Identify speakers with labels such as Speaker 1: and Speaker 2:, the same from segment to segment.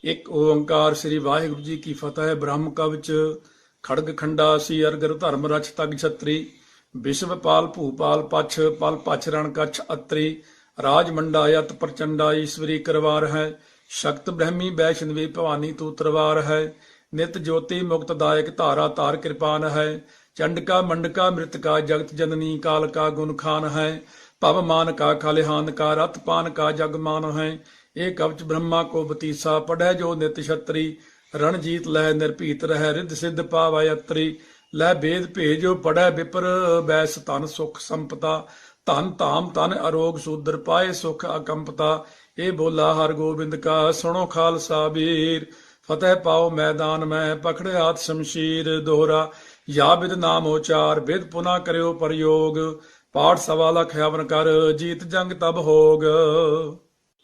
Speaker 1: ਇੱਕ ਓੰਕਾਰ ਸ੍ਰੀ ਵਾਹਿਗੁਰੂ ਜੀ ਕੀ ਫਤਿਹ। ਬ੍ਰਹਮ ਕਵਚ ਖੜਗ ਖੰਡਾ ਸੀ ਅਰਗਰ ਧਰਮ ਰਛ ਤਗ ਛਤਰੀ ਵਿਸ਼ਵ ਪਾਲ ਭੂਪਾਲ ਪਛ ਪਲ ਪਛ ਰਣ ਕਛ ਅਤਰੀ ਰਾਜ ਮੰਡਾ ਯਤ ਪ੍ਰਚੰਡਾ ਈਸ਼ਵਰੀ ਕਰਵਾਰ ਹੈ ਸ਼ਕਤ ਬ੍ਰਹਮੀ ਵੈਸ਼ਨਵੀ ਭਵਾਨੀ ਤੂ ਤਰਵਾਰ ਹੈ ਨਿਤ ਜੋਤੀ ਮੁਕਤ ਦਾਇਕ ਧਾਰਾ ਤਾਰ ਕਿਰਪਾਨ ਹੈ ਚੰਡਕਾ ਮੰਡਕਾ ਮ੍ਰਿਤਕਾ ਜਗਤ ਜਨਨੀ ਕਾਲ ਕਾ ਗੁਣ ਖਾਨ ਹੈ ਭਵ ਮਾਨ ਕਾ ਖਲਿਹਾਨ ਕਾ ਰਤ ਪਾਨ ਕਾ ਜਗ ਮਾਨ ਹੈ ਇਹ ਕਵਚ ਬ੍ਰਹਮਾ ਕੋ ਬਤੀਸਾ ਪੜੈ ਜੋ ਨਿਤ ਛਤਰੀ ਰਣਜੀਤ ਲੈ ਨਿਰਭੀਤ ਰਹਿ ਰਿੱਧ ਸਿੱਧ ਪਾਵੈ ਅਤਰੀ ਲੈ ਬੇਦ ਭੇਜੋ ਪੜੈ ਵਿਪਰ ਬੈਸ ਧਨ ਸੁਖ ਸੰਪਤਾ ਧਨ ਧਾਮ ਧਨ ਅਰੋਗ ਸੂਦਰ ਪਾਏ ਸੁਖ ਅਕੰਪਤਾ ਇਹ ਬੋਲਾ ਹਰ ਗੋਬਿੰਦ ਕਾ ਸੁਣੋ ਖਾਲਸਾ ਵੀਰ ਫਤਿਹ ਪਾਓ ਮੈਦਾਨ ਮੈਂ ਪਖੜਿਆਤ ਸ਼ਮਸ਼ੀਰ ਦੋਹਰਾ ਯਾ ਬਿਦ ਨਾਮ ਉਚਾਰ ਬਿਦ ਪੁਨਾ ਕਰਿਓ ਪ੍ਰਯੋਗ ਪਾਠ ਸਵਾ ਲਖ ਹਵਨ ਕਰ ਜੀਤ ਜੰਗ ਤਬ ਹੋਗ।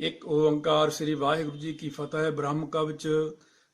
Speaker 1: ਇੱਕ ਓੰਕਾਰ ਸ੍ਰੀ ਵਾਹਿਗੁਰੂ ਜੀ ਕੀ ਫਤਿਹ। ਬ੍ਰਹਮ ਕਵਚ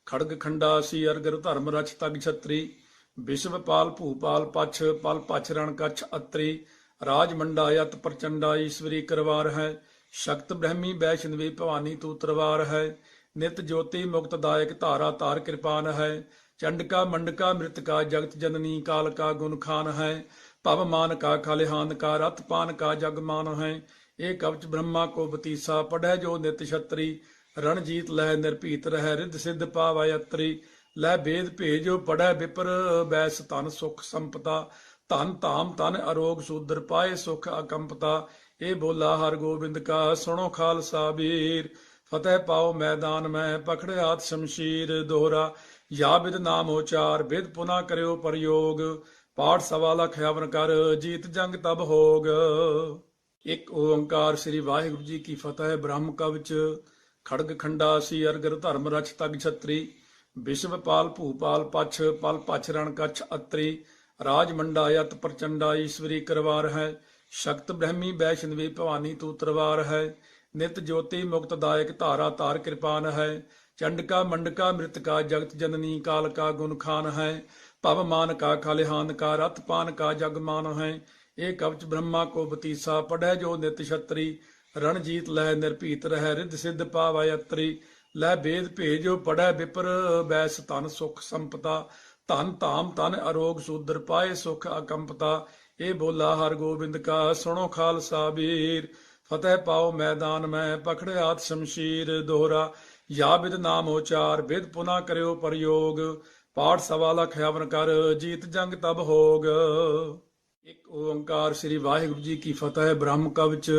Speaker 1: ਖੜਗ ਖੰਡਾ ਸੀ ਅਰਗਰ ਧਰਮ ਰਛ ਤਗ ਛਤਰੀ ਵਿਸ਼ਵ ਪਾਲ ਭੂਪਾਲ ਪਛ ਪਲ ਪਛ ਰਣ ਕਛ ਅਤਰੀ ਰਾਜ ਮੰਡਾ ਯਤ ਪ੍ਰਚੰਡਾ ਈਸ਼ਵਰੀ ਕਰਵਾਰ ਹੈ ਸ਼ਕਤ ਬ੍ਰਹਮੀ ਵੈਸ਼ਨਵੀ ਭਵਾਨੀ ਤੂ ਤਰਵਾਰ ਹੈ ਨਿਤ ਜੋਤੀ ਮੁਕਤ ਦਾਇਕ ਧਾਰਾ ਤਾਰ ਕਿਰਪਾਨ ਹੈ ਚੰਡਕਾ ਮੰਡਕਾ ਮ੍ਰਿਤਕਾ ਜਗਤ ਜਨਨੀ ਕਾਲ ਕਾ ਗੁਣ ਖਾਨ ਹੈ ਭਵ ਮਾਨ ਕਾ ਖਲਿਹਾਨ ਕਾ ਰਤ ਪਾਨ ਕਾ ਜਗ ਮਾਨ ਹੈ ਇਹ ਕਵਚ ਬ੍ਰਹਮਾ ਕੋ ਬਤੀਸਾ ਪੜੈ ਜੋ ਨਿਤ ਛਤਰੀ ਰਣਜੀਤ ਲੈ ਨਿਰਭੀਤ ਰਹਿ ਰਿੱਧ ਸਿੱਧ ਪਾਵੈ ਅਤਰੀ ਲੈ ਬੇਦ ਭੇਜੋ ਪੜੈ ਵਿਪਰ ਬੈਸ ਧਨ ਸੁਖ ਸੰਪਤਾ ਧਨ ਧਾਮ ਧਨ ਅਰੋਗ ਸੂਦਰ ਪਾਏ ਸੁਖ ਅਕੰਪਤਾ ਇਹ ਬੋਲਾ ਹਰ ਗੋਬਿੰਦ ਕਾ ਸੁਣੋ ਖਾਲਸਾ ਵੀਰ ਫਤਿਹ ਪਾਓ ਮੈਦਾਨ ਮੈਂ ਪਖੜਿਆਤ ਸ਼ਮਸ਼ੀਰ ਦੋਹਰਾ ਯਾ ਬਿਦ ਨਾਮ ਉਚਾਰ ਬਿਦ ਪੁਨਾ ਕਰਿਓ ਪ੍ਰਯੋਗ ਪਾਠ ਸਵਾ ਲਖ ਹਵਨ ਕਰ ਜੀਤ ਜੰਗ ਤਬ ਹੋਗ। ਇੱਕ ਓੰਕਾਰ ਸ੍ਰੀ ਵਾਹਿਗੁਰੂ ਜੀ ਕੀ ਫਤਿਹ। ਬ੍ਰਹਮ ਕਵਚ ਖੜਗ ਖੰਡਾ ਸੀ ਅਰਗਰ ਧਰਮ ਰਛ ਤਗ ਛਤਰੀ ਵਿਸ਼ਵ ਪਾਲ ਭੂਪਾਲ ਪਛ ਪਲ ਪਛ ਰਣ ਕਛ ਅਤਰੀ ਰਾਜ ਮੰਡਾ ਯਤ ਪ੍ਰਚੰਡਾ ਈਸ਼ਵਰੀ ਕਰਵਾਰ ਹੈ ਸ਼ਕਤ ਬ੍ਰਹਮੀ ਵੈਸ਼ਨਵੀ ਭਵਾਨੀ ਤੂ ਤਰਵਾਰ ਹੈ ਨਿਤ ਜੋਤੀ ਮੁਕਤ ਦਾਇਕ ਧਾਰਾ ਤਾਰ ਕਿਰਪਾਨ ਹੈ ਚੰਡਕਾ ਮੰਡਕਾ ਮ੍ਰਿਤਕਾ ਜਗਤ ਜਨਨੀ ਕਾਲ ਕਾ ਗੁਣ ਖਾਨ ਹੈ ਭਵ ਮਾਨ ਕਾ ਖਲਿਹਾਨ ਕਾ ਰਤ ਪਾਨ ਕਾ ਜਗ ਮਾਨ ਹੈ ਇਹ ਕਵਚ ਬ੍ਰਹਮਾ ਕੋ ਬਤੀਸਾ ਪੜੈ ਜੋ ਨਿਤ ਛਤਰੀ ਰਣਜੀਤ ਲੈ ਨਿਰਭੀਤ ਰਹਿ ਰਿੱਧ ਸਿੱਧ ਪਾਵੈ ਅਤਰੀ ਲੈ ਬੇਦ ਭੇਜੋ ਪੜੈ ਵਿਪਰ ਬੈਸ ਧਨ ਸੁਖ ਸੰਪਤਾ ਧਨ ਧਾਮ ਧਨ ਅਰੋਗ ਸੂਦਰ ਪਾਏ ਸੁਖ ਅਕੰਪਤਾ ਇਹ ਬੋਲਾ ਹਰ ਗੋਬਿੰਦ ਕਾ ਸੁਣੋ ਖਾਲਸਾ ਵੀਰ ਫਤਿਹ ਪਾਓ ਮੈਦਾਨ ਮੈਂ ਪਖੜਿਆਤ ਸ਼ਮਸ਼ੀਰ ਦੋਹਰਾ ਯਾ ਬਿਦ ਨਾਮ ਉਚਾਰ ਬਿਦ ਪੁਨਾ ਕਰਿਓ ਪ੍ਰਯੋਗ ਪਾਠ ਸਵਾ ਲਖ ਹਵਨ ਕਰ ਜੀਤ ਜੰਗ ਤਬ ਹੋਗ। ਇੱਕ ਓੰਕਾਰ ਸ੍ਰੀ ਵਾਹਿਗੁਰੂ ਜੀ ਕੀ ਫਤਿਹ। ਬ੍ਰਹਮ ਕਵਚ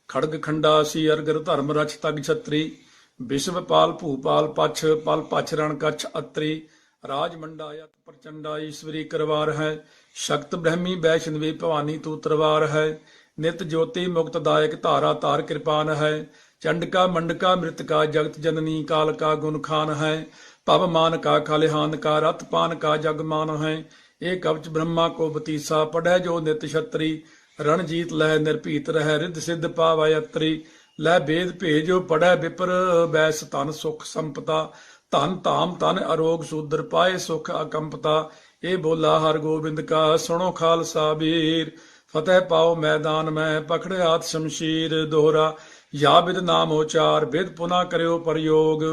Speaker 1: ਖੜਗ ਖੰਡਾ ਸੀ ਅਰਗਰ ਧਰਮ ਰਛ ਤਗ ਛਤਰੀ ਵਿਸ਼ਵ ਪਾਲ ਭੂਪਾਲ ਪਛ ਪਲ ਪਛ ਰਣ ਕਛ ਅਤਰੀ ਰਾਜ ਮੰਡਾ ਯਤ ਪ੍ਰਚੰਡਾ ਈਸ਼ਵਰੀ ਕਰਵਾਰ ਹੈ ਸ਼ਕਤ ਬ੍ਰਹਮੀ ਵੈਸ਼ਨਵੀ ਭਵਾਨੀ ਤੂ ਤਰਵਾਰ ਹੈ ਨਿਤ ਜੋਤੀ ਮੁਕਤ ਦਾਇਕ ਧਾਰਾ ਤਾਰ ਕਿਰਪਾਨ ਹੈ ਚੰਡਕਾ ਮੰਡਕਾ ਮ੍ਰਿਤਕਾ ਜਗਤ ਜਨਨੀ ਕਾਲ ਕਾ ਗੁਣ ਖਾਨ ਹੈ ਭਵ ਮਾਨ ਕਾ ਖਲਿਹਾਨ ਕਾ ਰਤ ਪਾਨ ਕਾ ਜਗ ਮਾਨ ਹੈ ਇਹ ਕਵਚ ਬ੍ਰਹਮਾ ਕੋ ਬਤੀਸਾ ਪੜੈ ਜੋ ਨਿਤ ਛਤਰੀ ਰਣਜੀਤ ਲੈ ਨਿਰਭੀਤ ਰਹਿ ਰਿੱਧ ਸਿੱਧ ਪਾਵੈ ਅਤਰੀ ਲੈ ਬੇਦ ਭੇਜੋ ਪੜੈ ਵਿਪਰ ਬੈਸ ਧਨ ਸੁਖ ਸੰਪਤਾ ਧਨ ਧਾਮ ਧਨ ਅਰੋਗ ਸੂਦਰ ਪਾਏ ਸੁਖ ਅਕੰਪਤਾ ਇਹ ਬੋਲਾ ਹਰ ਗੋਬਿੰਦ ਕਾ ਸੁਣੋ ਖਾਲਸਾ ਵੀਰ ਫਤਿਹ ਪਾਓ ਮੈਦਾਨ ਮੈਂ ਪਖੜਿਆਤ ਸ਼ਮਸ਼ੀਰ ਦੋਹਰਾ ਯਾ ਬਿਦ ਨਾਮ ਉਚਾਰ ਬਿਦ ਪੁਨਾ ਕਰਿਓ ਪ੍ਰਯੋਗ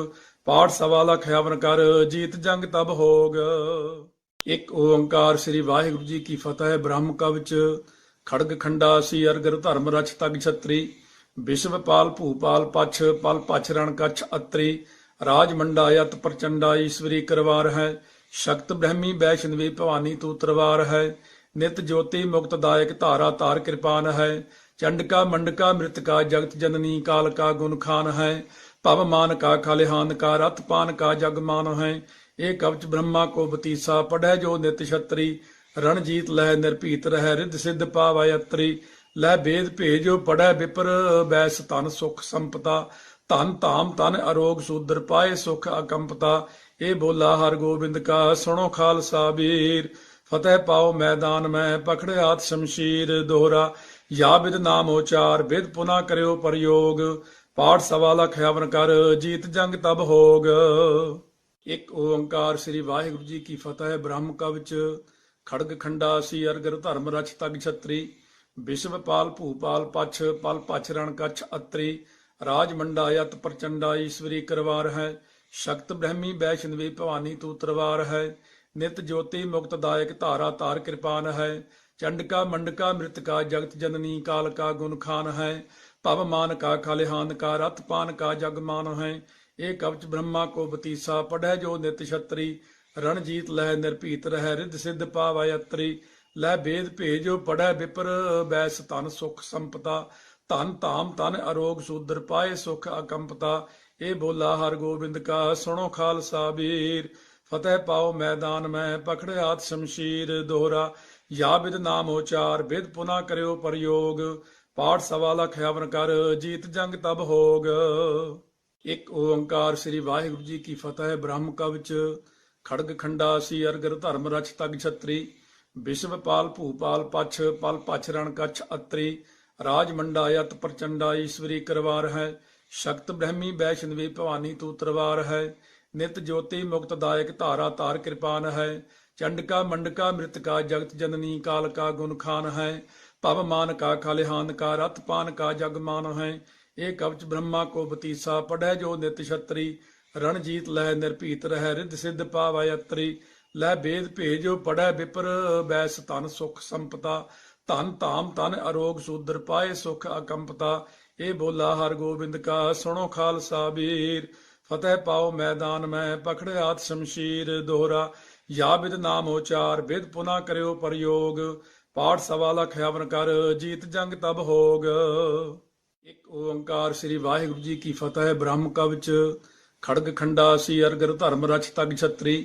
Speaker 1: ਪਾਠ ਸਵਾ ਲਖ ਹਵਨ ਕਰ ਜੀਤ ਜੰਗ ਤਬ ਹੋਗ। ਇੱਕ ਓੰਕਾਰ ਸ੍ਰੀ ਵਾਹਿਗੁਰੂ ਜੀ ਕੀ ਫਤਿਹ। ਬ੍ਰਹਮ ਕਵਚ ਖੜਗ ਖੰਡਾ ਸੀ ਅਰਗਰ ਧਰਮ ਰਛ ਤਗ ਛਤਰੀ ਵਿਸ਼ਵ ਪਾਲ ਭੂਪਾਲ ਪਛ ਪਲ ਪਛ ਰਣ ਕਛ ਅਤਰੀ ਰਾਜ ਮੰਡਾ ਯਤ ਪ੍ਰਚੰਡਾ ਈਸ਼ਵਰੀ ਕਰਵਾਰ ਹੈ ਸ਼ਕਤ ਬ੍ਰਹਮੀ ਵੈਸ਼ਨਵੀ ਭਵਾਨੀ ਤੂ ਤਰਵਾਰ ਹੈ ਨਿਤ ਜੋਤੀ ਮੁਕਤ ਦਾਇਕ ਧਾਰਾ ਤਾਰ ਕਿਰਪਾਨ ਹੈ ਚੰਡਕਾ ਮੰਡਕਾ ਮ੍ਰਿਤਕਾ ਜਗਤ ਜਨਨੀ ਕਾਲ ਕਾ ਗੁਣ ਖਾਨ ਹੈ ਭਵ ਮਾਨ ਕਾ ਖਲਿਹਾਨ ਕਾ ਰਤ ਪਾਨ ਕਾ ਜਗ ਮਾਨ ਹੈ ਇਹ ਕਵਚ ਬ੍ਰਹਮਾ ਕੋ ਬਤੀਸਾ ਪੜੈ ਜੋ ਨਿਤ ਛਤਰੀ ਰਣਜੀਤ ਲੈ ਨਿਰਭੀਤ ਰਹਿ ਰਿੱਧ ਸਿੱਧ ਪਾਵੈ ਅਤਰੀ ਲੈ ਬੇਦ ਭੇਜੋ ਪੜੈ ਵਿਪਰ ਬੈਸ ਧਨ ਸੁਖ ਸੰਪਤਾ ਧਨ ਧਾਮ ਧਨ ਅਰੋਗ ਸੂਦਰ ਪਾਏ ਸੁਖ ਅਕੰਪਤਾ ਇਹ ਬੋਲਾ ਹਰ ਗੋਬਿੰਦ ਕਾ ਸੁਣੋ ਖਾਲਸਾ ਵੀਰ ਫਤਿਹ ਪਾਓ ਮੈਦਾਨ ਮੈਂ ਪਖੜਿਆਤ ਸ਼ਮਸ਼ੀਰ ਦੋਹਰਾ ਯਾ ਬਿਦ ਨਾਮ ਉਚਾਰ ਬਿਦ ਪੁਨਾ ਕਰਿਓ ਪ੍ਰਯੋਗ ਪਾਠ ਸਵਾ ਲਖ ਹਵਨ ਕਰ ਜੀਤ ਜੰਗ ਤਬ ਹੋਗ। ਇੱਕ ਓੰਕਾਰ ਸ੍ਰੀ ਵਾਹਿਗੁਰੂ ਜੀ ਕੀ ਫਤਿਹ। ਬ੍ਰਹਮ ਕਵਚ ਖੜਗ ਖੰਡਾ ਸੀ ਅਰਗਰ ਧਰਮ ਰਛ ਤਗ ਛਤਰੀ ਵਿਸ਼ਵ ਪਾਲ ਭੂਪਾਲ ਪਛ ਪਲ ਪਛ ਰਣ ਕਛ ਅਤਰੀ ਰਾਜ ਮੰਡਾ ਯਤ ਪ੍ਰਚੰਡਾ ਈਸ਼ਵਰੀ ਕਰਵਾਰ ਹੈ शक्त ब्रह्मी वैष्णवी भवानी तू तरवार है। नित ज्योति मुक्त दायक धारा तार कृपान है। चंडका मंडका मृतका जगत जननी काल का गुण खान है। पव मान का खलिहान का रथ पान का जगमान है। एक कवच ब्रह्मा को बतीसा पढ़े जो नित छत्री। रणजीत लह निर्भीत रह रिद्ध सिद्ध पावै अत्री। ਲੈ ਵੇਦ ਭੇਜੋ ਪੜੈ ਵਿਪਰ ਬੈਸ ਧਨ ਸੁਖ ਸੰਪਤਾ। ਧਨ ਧਾਮ ਧਨ ਅਰੋਗ ਸੂਦਰ ਪਾਏ ਸੁਖ ਅਕੰਪਤਾ। ਇਹ ਬੋਲਾ ਹਰ ਗੋਬਿੰਦ ਕਾ ਸੁਣੋ ਖਾਲਸਾ ਵੀਰ। ਫਤਿਹ ਪਾਓ ਮੈਦਾਨ ਮੈਂ ਪਕੜਿਆਤ ਸ਼ਮਸ਼ੀਰ ਦੋਹਰਾ। या विद नाम उचार विद पुना करियो प्रयोग। पाठ सवा लख हवन कर जीत जंग तब होग। एक ओंकार श्री वाहिगुरु जी की फतेह। ब्रह्म कवच खड़ग खंडा सी अरगर धर्म रच तग छत्री। विश्वपाल भूपाल पछ पल पछ रण कछ अत्रि। राज मंडा यत प्रचंडा ईश्वरी करवार है। शक्त ब्रह्मी वैष्णवी भवानी तू तरवार है। नित ज्योति मुक्त दायक धारा तार कृपान है। चंडका मंडका मृतका जगत जननी काल का गुण खान है। पव मान का खलिहान का रथ पान का जगमान है। एक कवच ब्रह्मा को बतीसा पढ़े जो नित छत्री। रणजीत लह निर्भीत रह रिद्ध सिद्ध पावै अत्री। ਲੈ ਵੇਦ ਭੇਜੋ ਪੜੈ ਵਿਪਰ ਬੈਸ ਧਨ ਸੁਖ ਸੰਪਤਾ। ਧਨ ਧਾਮ ਧਨ ਅਰੋਗ ਸੂਦਰ ਪਾਏ ਸੁਖ ਅਕੰਪਤਾ। ਇਹ ਬੋਲਾ ਹਰ ਗੋਬਿੰਦ ਕਾ ਸੁਣੋ ਖਾਲਸਾ ਵੀਰ। ਫਤਿਹ ਪਾਓ ਮੈਦਾਨ ਮੈਂ ਪਕੜਿਆਤ ਸ਼ਮਸ਼ੀਰ ਦੋਹਰਾ। या विद नाम उचार विद पुना करियो प्रयोग। पाठ सवा लख हवन कर जीत जंग तब होग। एक ओंकार श्री वाहिगुरु जी की फतेह। ब्रह्म कवच खड़ग खंडा सी अरगर धर्म रच तग छत्री।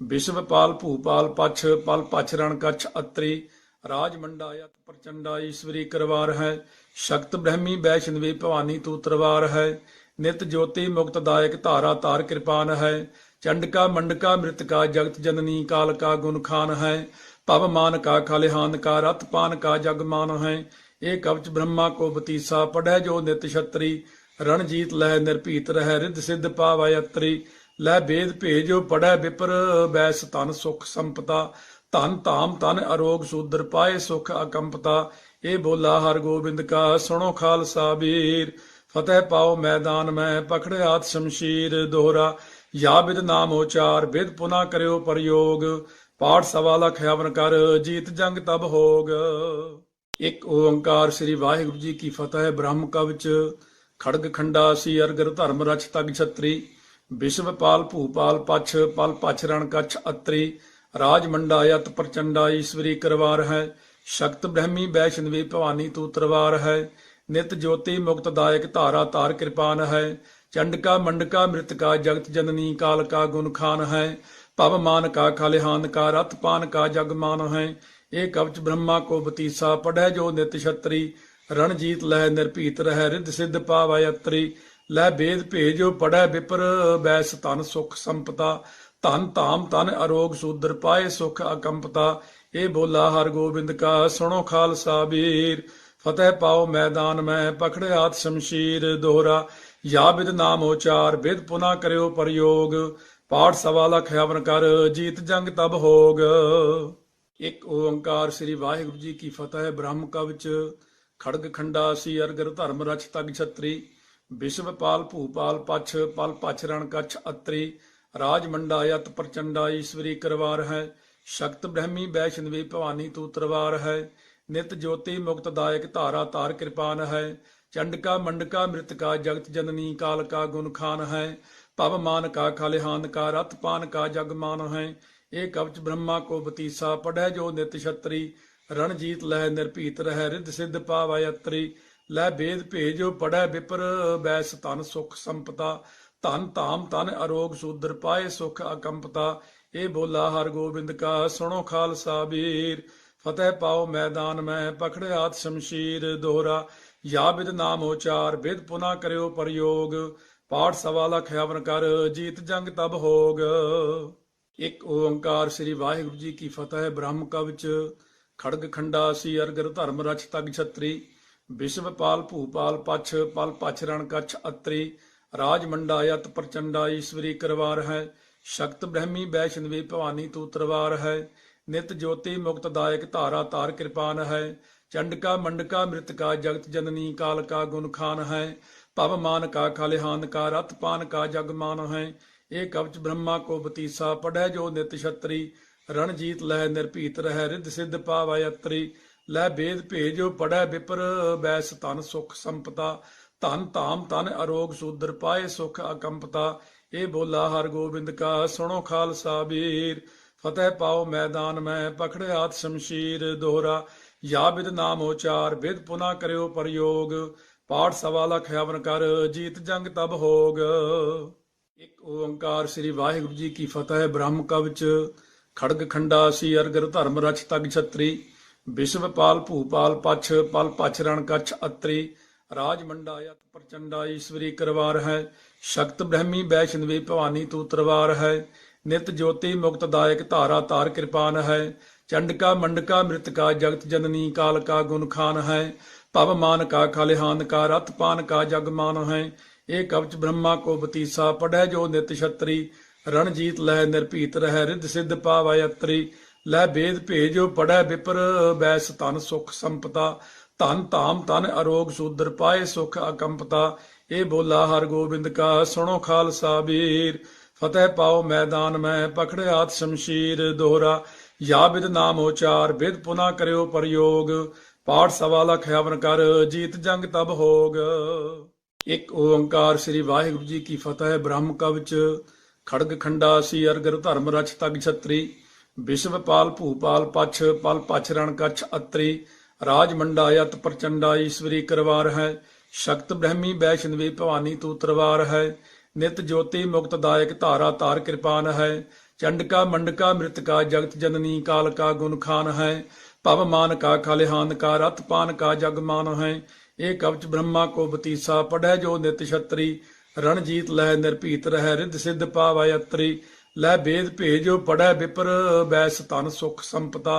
Speaker 1: विश्वपाल भूपाल पछ पल पछ रण कछ अत्रि। राज मंडा यत प्रचंडा ईश्वरी करवार है। शक्त ब्रह्मी वैष्णवी भवानी तू तरवार है। नित ज्योति मुक्त दायक धारा तार कृपान है। चंडका मंडका मृतका जगत जननी काल का गुण खान है। पव मान का खलिहान का रथ पान का जगमान है। एक कवच ब्रह्मा को बतीसा पढ़े जो नित छत्री। रणजीत लह निर्भीत रह रिद्ध सिद्ध पावै अत्री। ਲੈ ਵੇਦ ਭੇਜੋ ਪੜੈ ਵਿਪਰ ਬੈਸ ਧਨ ਸੁਖ ਸੰਪਤਾ। ਧਨ ਧਾਮ ਧਨ ਅਰੋਗ ਸੂਦਰ ਪਾਏ ਸੁਖ ਅਕੰਪਤਾ। ਇਹ ਬੋਲਾ ਹਰ ਗੋਬਿੰਦ ਕਾ ਸੁਣੋ ਖਾਲਸਾ ਵੀਰ। ਫਤਿਹ ਪਾਓ ਮੈਦਾਨ ਮੈਂ ਪਕੜਿਆਤ ਸ਼ਮਸ਼ੀਰ ਦੋਹਰਾ। या विद नाम उचार विद पुना करियो प्रयोग। पाठ सवा लख हवन कर जीत जंग तब होग। एक ओंकार श्री वाहिगुरु जी की फतेह। ब्रह्म कवच खड़ग खंडा सी अरगर धर्म रच तग छत्री। विश्वपाल भूपाल पछ पल पछ रण कछ अत्रि। राज मंडा यत प्रचंडा ईश्वरी करवार है। शक्त ब्रह्मी वैष्णवी भवानी तू तरवार है। नित ज्योति मुक्त दायक धारा तार कृपान है। चंडका मंडका मृतका जगत जननी काल का गुण खान है। पव मान का खलिहान का रथ पान का जगमान है। एक कवच ब्रह्मा को बतीसा पढ़े जो नित छत्री। रणजीत लह निर्भीत रह रिद्ध सिद्ध पावै अत्री। ਲੈ ਵੇਦ ਭੇਜੋ ਪੜੈ ਵਿਪਰ ਬੈਸ ਧਨ ਸੁਖ ਸੰਪਤਾ। ਧਨ ਧਾਮ ਧਨ ਅਰੋਗ ਸੂਦਰ ਪਾਏ ਸੁਖ ਅਕੰਪਤਾ। ਇਹ ਬੋਲਾ ਹਰ ਗੋਬਿੰਦ ਕਾ ਸੁਣੋ ਖਾਲਸਾ ਵੀਰ। ਫਤਿਹ ਪਾਓ ਮੈਦਾਨ ਮੈਂ ਪਕੜਿਆਤ ਸ਼ਮਸ਼ੀਰ ਦੋਹਰਾ। या विद नाम उचार विद पुना करियो प्रयोग। पाठ सवा लख हवन कर जीत जंग तब होग। एक ओंकार श्री वाहिगुरु जी की फतेह। ब्रह्म कवच खड़ग खंडा सी अरगर धर्म रच तग छत्री। विश्वपाल भूपाल पछ पल पछ रण कछ अत्रि। राज मंडा यत प्रचंडा ईश्वरी करवार है। शक्त ब्रह्मी वैष्णवी भवानी तू तरवार है। नित ज्योति मुक्त दायक धारा तार कृपान है। चंडका मंडका मृतका जगत जननी काल का गुण खान है। पव मान का खलिहान का रथ पान का जगमान है। एक कवच ब्रह्मा को बतीसा पढ़े जो नित छत्री। रणजीत लह निर्भीत रह रिद्ध सिद्ध पावै अत्री। ਲੈ ਵੇਦ ਭੇਜੋ ਪੜੈ ਵਿਪਰ ਬੈਸ ਧਨ ਸੁਖ ਸੰਪਤਾ। ਧਨ ਧਾਮ ਧਨ ਅਰੋਗ ਸੂਦਰ ਪਾਏ ਸੁਖ ਅਕੰਪਤਾ। ਇਹ ਬੋਲਾ ਹਰ ਗੋਬਿੰਦ ਕਾ ਸੁਣੋ ਖਾਲਸਾ ਵੀਰ। ਫਤਿਹ ਪਾਓ ਮੈਦਾਨ ਮੈਂ ਪਕੜਿਆਤ ਸ਼ਮਸ਼ੀਰ ਦੋਹਰਾ। या विद नाम उचार विद पुना करियो प्रयोग। पाठ सवा लख हवन कर जीत जंग तब होग। एक ओंकार श्री वाहिगुरु जी की फतेह। ब्रह्म कवच खड़ग खंडा सी अरगर धर्म रच तग छत्री। विश्वपाल भूपाल पछ पल पछ रण कछ अत्रि। राज मंडा यत प्रचंडा ईश्वरी करवार है। शक्त ब्रह्मी वैष्णवी भवानी तू तरवार है। नित ज्योति मुक्त दायक धारा तार कृपान है। चंडका मंडका मृतका जगत जननी काल का गुण खान है। पव मान का खलिहान का रथ पान का जगमान है। ਇਹ ਕਵਚ ਬ੍ਰਹਮਾ ਕੋ ਬਤੀਸਾ ਪੜੈ ਜੋ ਨਿਤ ਛਤਰੀ ਰਣਜੀਤ ਲਹਿ ਨਿਰਭੀਤ ਰਹਿ ਰਿੱਧ ਸਿੱਧ ਪਾਵੈ ਅਤਰੀ ਲੈ ਬੇਦ ਭੇਜੋ ਪੜੈ ਵਿਪਰ ਬੈਸ ਧਨ ਸੁਖ ਸੰਪਤਾ ਧਨ ਧਾਮ ਧਨ ਅਰੋਗ ਸੂਦਰ ਪਾਏ ਸੁਖ ਅਕੰਪਤਾ ਇਹ ਬੋਲਾ ਹਰ ਗੋਬਿੰਦ ਕਾ ਸੁਣੋ ਖਾਲਸਾ ਵੀਰ ਫਤਿਹ ਪਾਓ ਮੈਦਾਨ ਮੈਂ ਪਕੜਿਆਤ ਸ਼ਮਸ਼ੀਰ ਦੋਹਰਾ या विद नाम उचार विद पुना करियो प्रयोग पाठ सवा लख हवन कर जीत जंग तब होग। एक ओंकार श्री वाहिगुरु जी की फतेह। ब्रह्म कवच खड़ग खंडा सी अरगर धर्म रच तग छत्री विश्वपाल भूपाल पछ पल पछ रण कछ अत्री राज मंडा यत प्रचंडा ईश्वरी करवार है शक्त ब्रह्मी वैष्णवी भवानी तू तरवार है नित ज्योति मुक्त दायक धारा तार कृपान है चंडका मंडका मृतका जगत जननी काल का गुण खान है पव मान का खलिहान का रथ पान का जगमान है एक कवच ब्रह्मा को बतीसा पढ़ै जो नित छत्री रणजीत लह निरभीत रह रिद्ध सिद्ध पावै अत्री लह बेद भेजो पढ़ै विपर बैस धन सुख संपता धन धाम धन अरोग सूदर पाए सुख अकंपता ये बोला हर गोबिंद का सुनो खालसा वीर फतेह पाओ मैदान में पकड़ियात शमशीर दोहरा या विद नाम उचार विद पुना करियो प्रयोग पाठ सवा लख हवन कर जीत जंग तब होग। एक ओंकार श्री वाहिगुरु जी की फतेह। ब्रह्म कवच खड़ग खंडा सी अरगर धर्म रच तग छत्री विश्वपाल भूपाल पछ पल पछ रण कछ अत्री राज मंडा यत प्रचंडा ईश्वरी करवार है शक्त ब्रह्मी वैष्णवी भवानी तू तरवार है नित ज्योति मुक्त दायक धारा तार कृपान है चंडका मंडका मृतका जगत जननी काल का गुण खान है पव मान का खलिहान का रथ पान का जगमान है एक कवच ब्रह्मा को बतीसा पढ़ै जो नित छत्री रणजीत लह निरभीत रह रिद्ध सिद्ध पावै अत्री लह बेद भेजो पढ़ै विपर बैस धन सुख संपता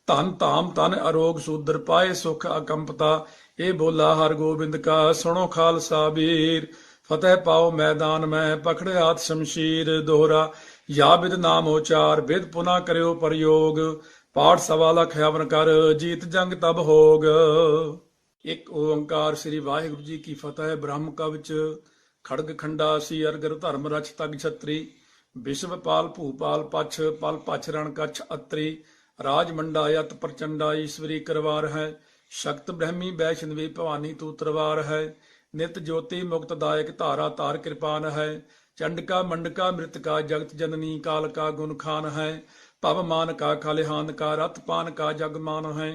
Speaker 1: धन धाम धन अरोग सूदर पाए सुख अकंपता ये बोला हर गोबिंद का सुनो खालसा वीर फतेह पाओ मैदान में पकड़ियात शमशीर दोहरा या विद नाम उचार विद पुना करियो प्रयोग पाठ सवा लख हवन कर जीत जंग तब होग। एक ओंकार श्री वाहिगुरु जी की फतेह। ब्रह्म कवच खड़ग खंडा सी अरगर धर्म रच तग छत्री विश्वपाल भूपाल पछ पल पछ रण कछ अत्री राज मंडा यत प्रचंडा ईश्वरी करवार है शक्त ब्रह्मी वैष्णवी भवानी तू तरवार है नित ज्योति मुक्त दायक धारा तार कृपान है चंडका मंडका मृतका जगत जननी काल का गुण खान है पव मान का खलिहान का रथ पान का जगमान है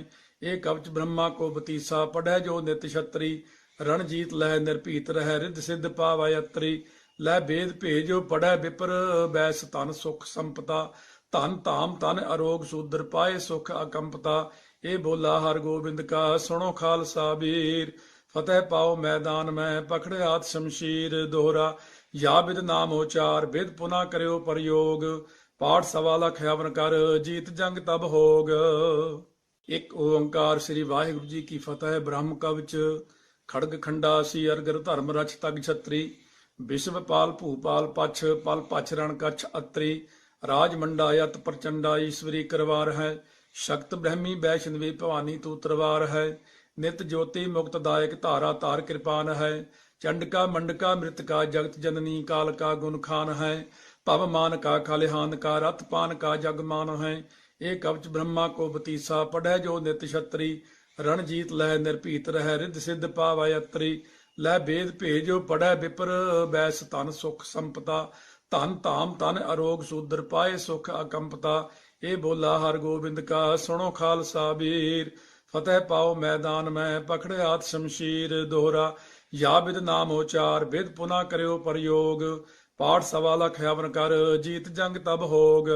Speaker 1: एक कवच ब्रह्मा को बतीसा पढ़ै जो नित छत्री रणजीत लह निरभीत रह रिद्ध सिद्ध पावै अत्री लह बेद भेजो पढ़ै विपर बैस धन सुख संपता धन धाम धन अरोग सूदर पाए सुख अकंपता ये बोला हर गोबिंद का सुनो खालसा वीर फतेह पाओ मैदान में पकड़ियात शमशीर दोहरा या विद नाम उचार विद पुना करियो प्रयोग पाठ सवा लख हवन कर जीत जंग तब होग। एक ओंकार श्री वाहिगुरु जी की फतेह। ब्रह्म कवच खड़ग खंडा सी अरगर धर्म रच तग छत्री विश्वपाल भूपाल पछ पल पछ रण कछ अत्री राज मंडा यत प्रचंडा ईश्वरी करवार है शक्त ब्रह्मी वैष्णवी भवानी तू तरवार है नित ज्योति मुक्त दायक धारा तार कृपान है चंडका मंडका मृतका जगत जननी काल का गुण खान है पव मान का खलिहान का रथ पान का जगमान है एक कवच ब्रह्मा को बतीसा पढ़ै जो नित छत्री रणजीत लह निरभीत रह रिद्ध सिद्ध पावै अत्री लह बेद भेजो पढ़ै विपर बैस धन सुख संपता धन धाम धन अरोग सूदर पाए सुख अकंपता ये बोला हर गोबिंद का सुनो खालसा वीर फतेह पाओ मैदान में पकड़ियात शमशीर दोहरा या विद नाम उचार विद पुना करियो प्रयोग पाठ सवा लख हवन कर जीत जंग तब होग।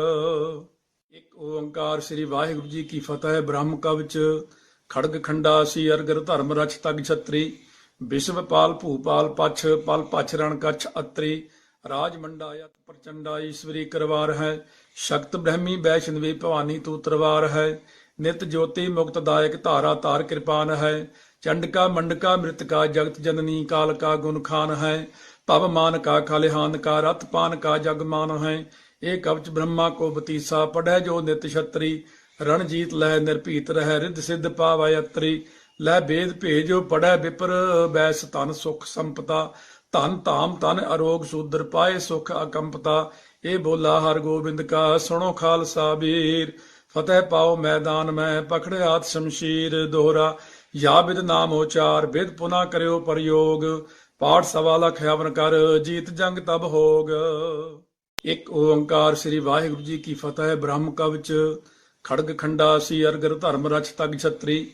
Speaker 1: एक ओंकार श्री वाहिगुरु जी की फतेह। ब्रह्म कवच खड़ग खंडा सी अरगर धर्म रच तग छत्री विश्वपाल भूपाल पछ पल पछ रण कछ अत्री राज मंडा यत प्रचंडा ईश्वरी करवार है शक्त ब्रह्मी वैष्णवी भवानी तू तरवार है नित ज्योति मुक्त दायक धारा तार कृपान है चंडका मंडका मृतका जगत जननी काल का गुण खान है पव मान का खलिहान का रथ पान का जगमान है एक कवच ब्रह्मा को बतीसा पढ़ै जो नित छत्री रणजीत लह निरभीत रह रिद्ध सिद्ध पावै अत्री लह बेद भेजो पढ़ै विपर बैस धन सुख संपता ਧਨ ਧਾਮ ਤਨ ਅਰੋਗ ਸੂਦਰ ਪਾਏ ਸੁਖ ਅਕੰਪਤਾ। ਇਹ ਬੋਲਾ ਹਰ ਗੋਬਿੰਦ ਕਾ ਸੁਣੋ ਖਾਲਸਾ ਵੀਰ। ਫਤਿਹ ਪਾਓ ਮੈਦਾਨ ਮੈਂ ਪਖੜਿਆਤ ਸ਼ਮਸ਼ੀਰ। ਦੋਹਰਾ ਯਾ ਬਿਦ ਨਾਮ ਉਚਾਰ ਬਿਦ ਪੁਨਾ ਕਰਿਓ ਪ੍ਰਯੋਗ। ਪਾਠ ਸਵਾ ਲਖ ਹਵਨ ਕਰ ਜੀਤ ਜੰਗ ਤਬ ਹੋਗ। ਇੱਕ ਓੰਕਾਰ ਸ੍ਰੀ ਵਾਹਿਗੁਰੂ ਜੀ ਕੀ ਫਤਿਹ। ਬ੍ਰਹਮ ਕਵਚ ਖੜਗ ਖੰਡਾ ਸੀ ਅਰਗਰ ਧਰਮ ਰਛ ਤਗ ਛਤਰੀ।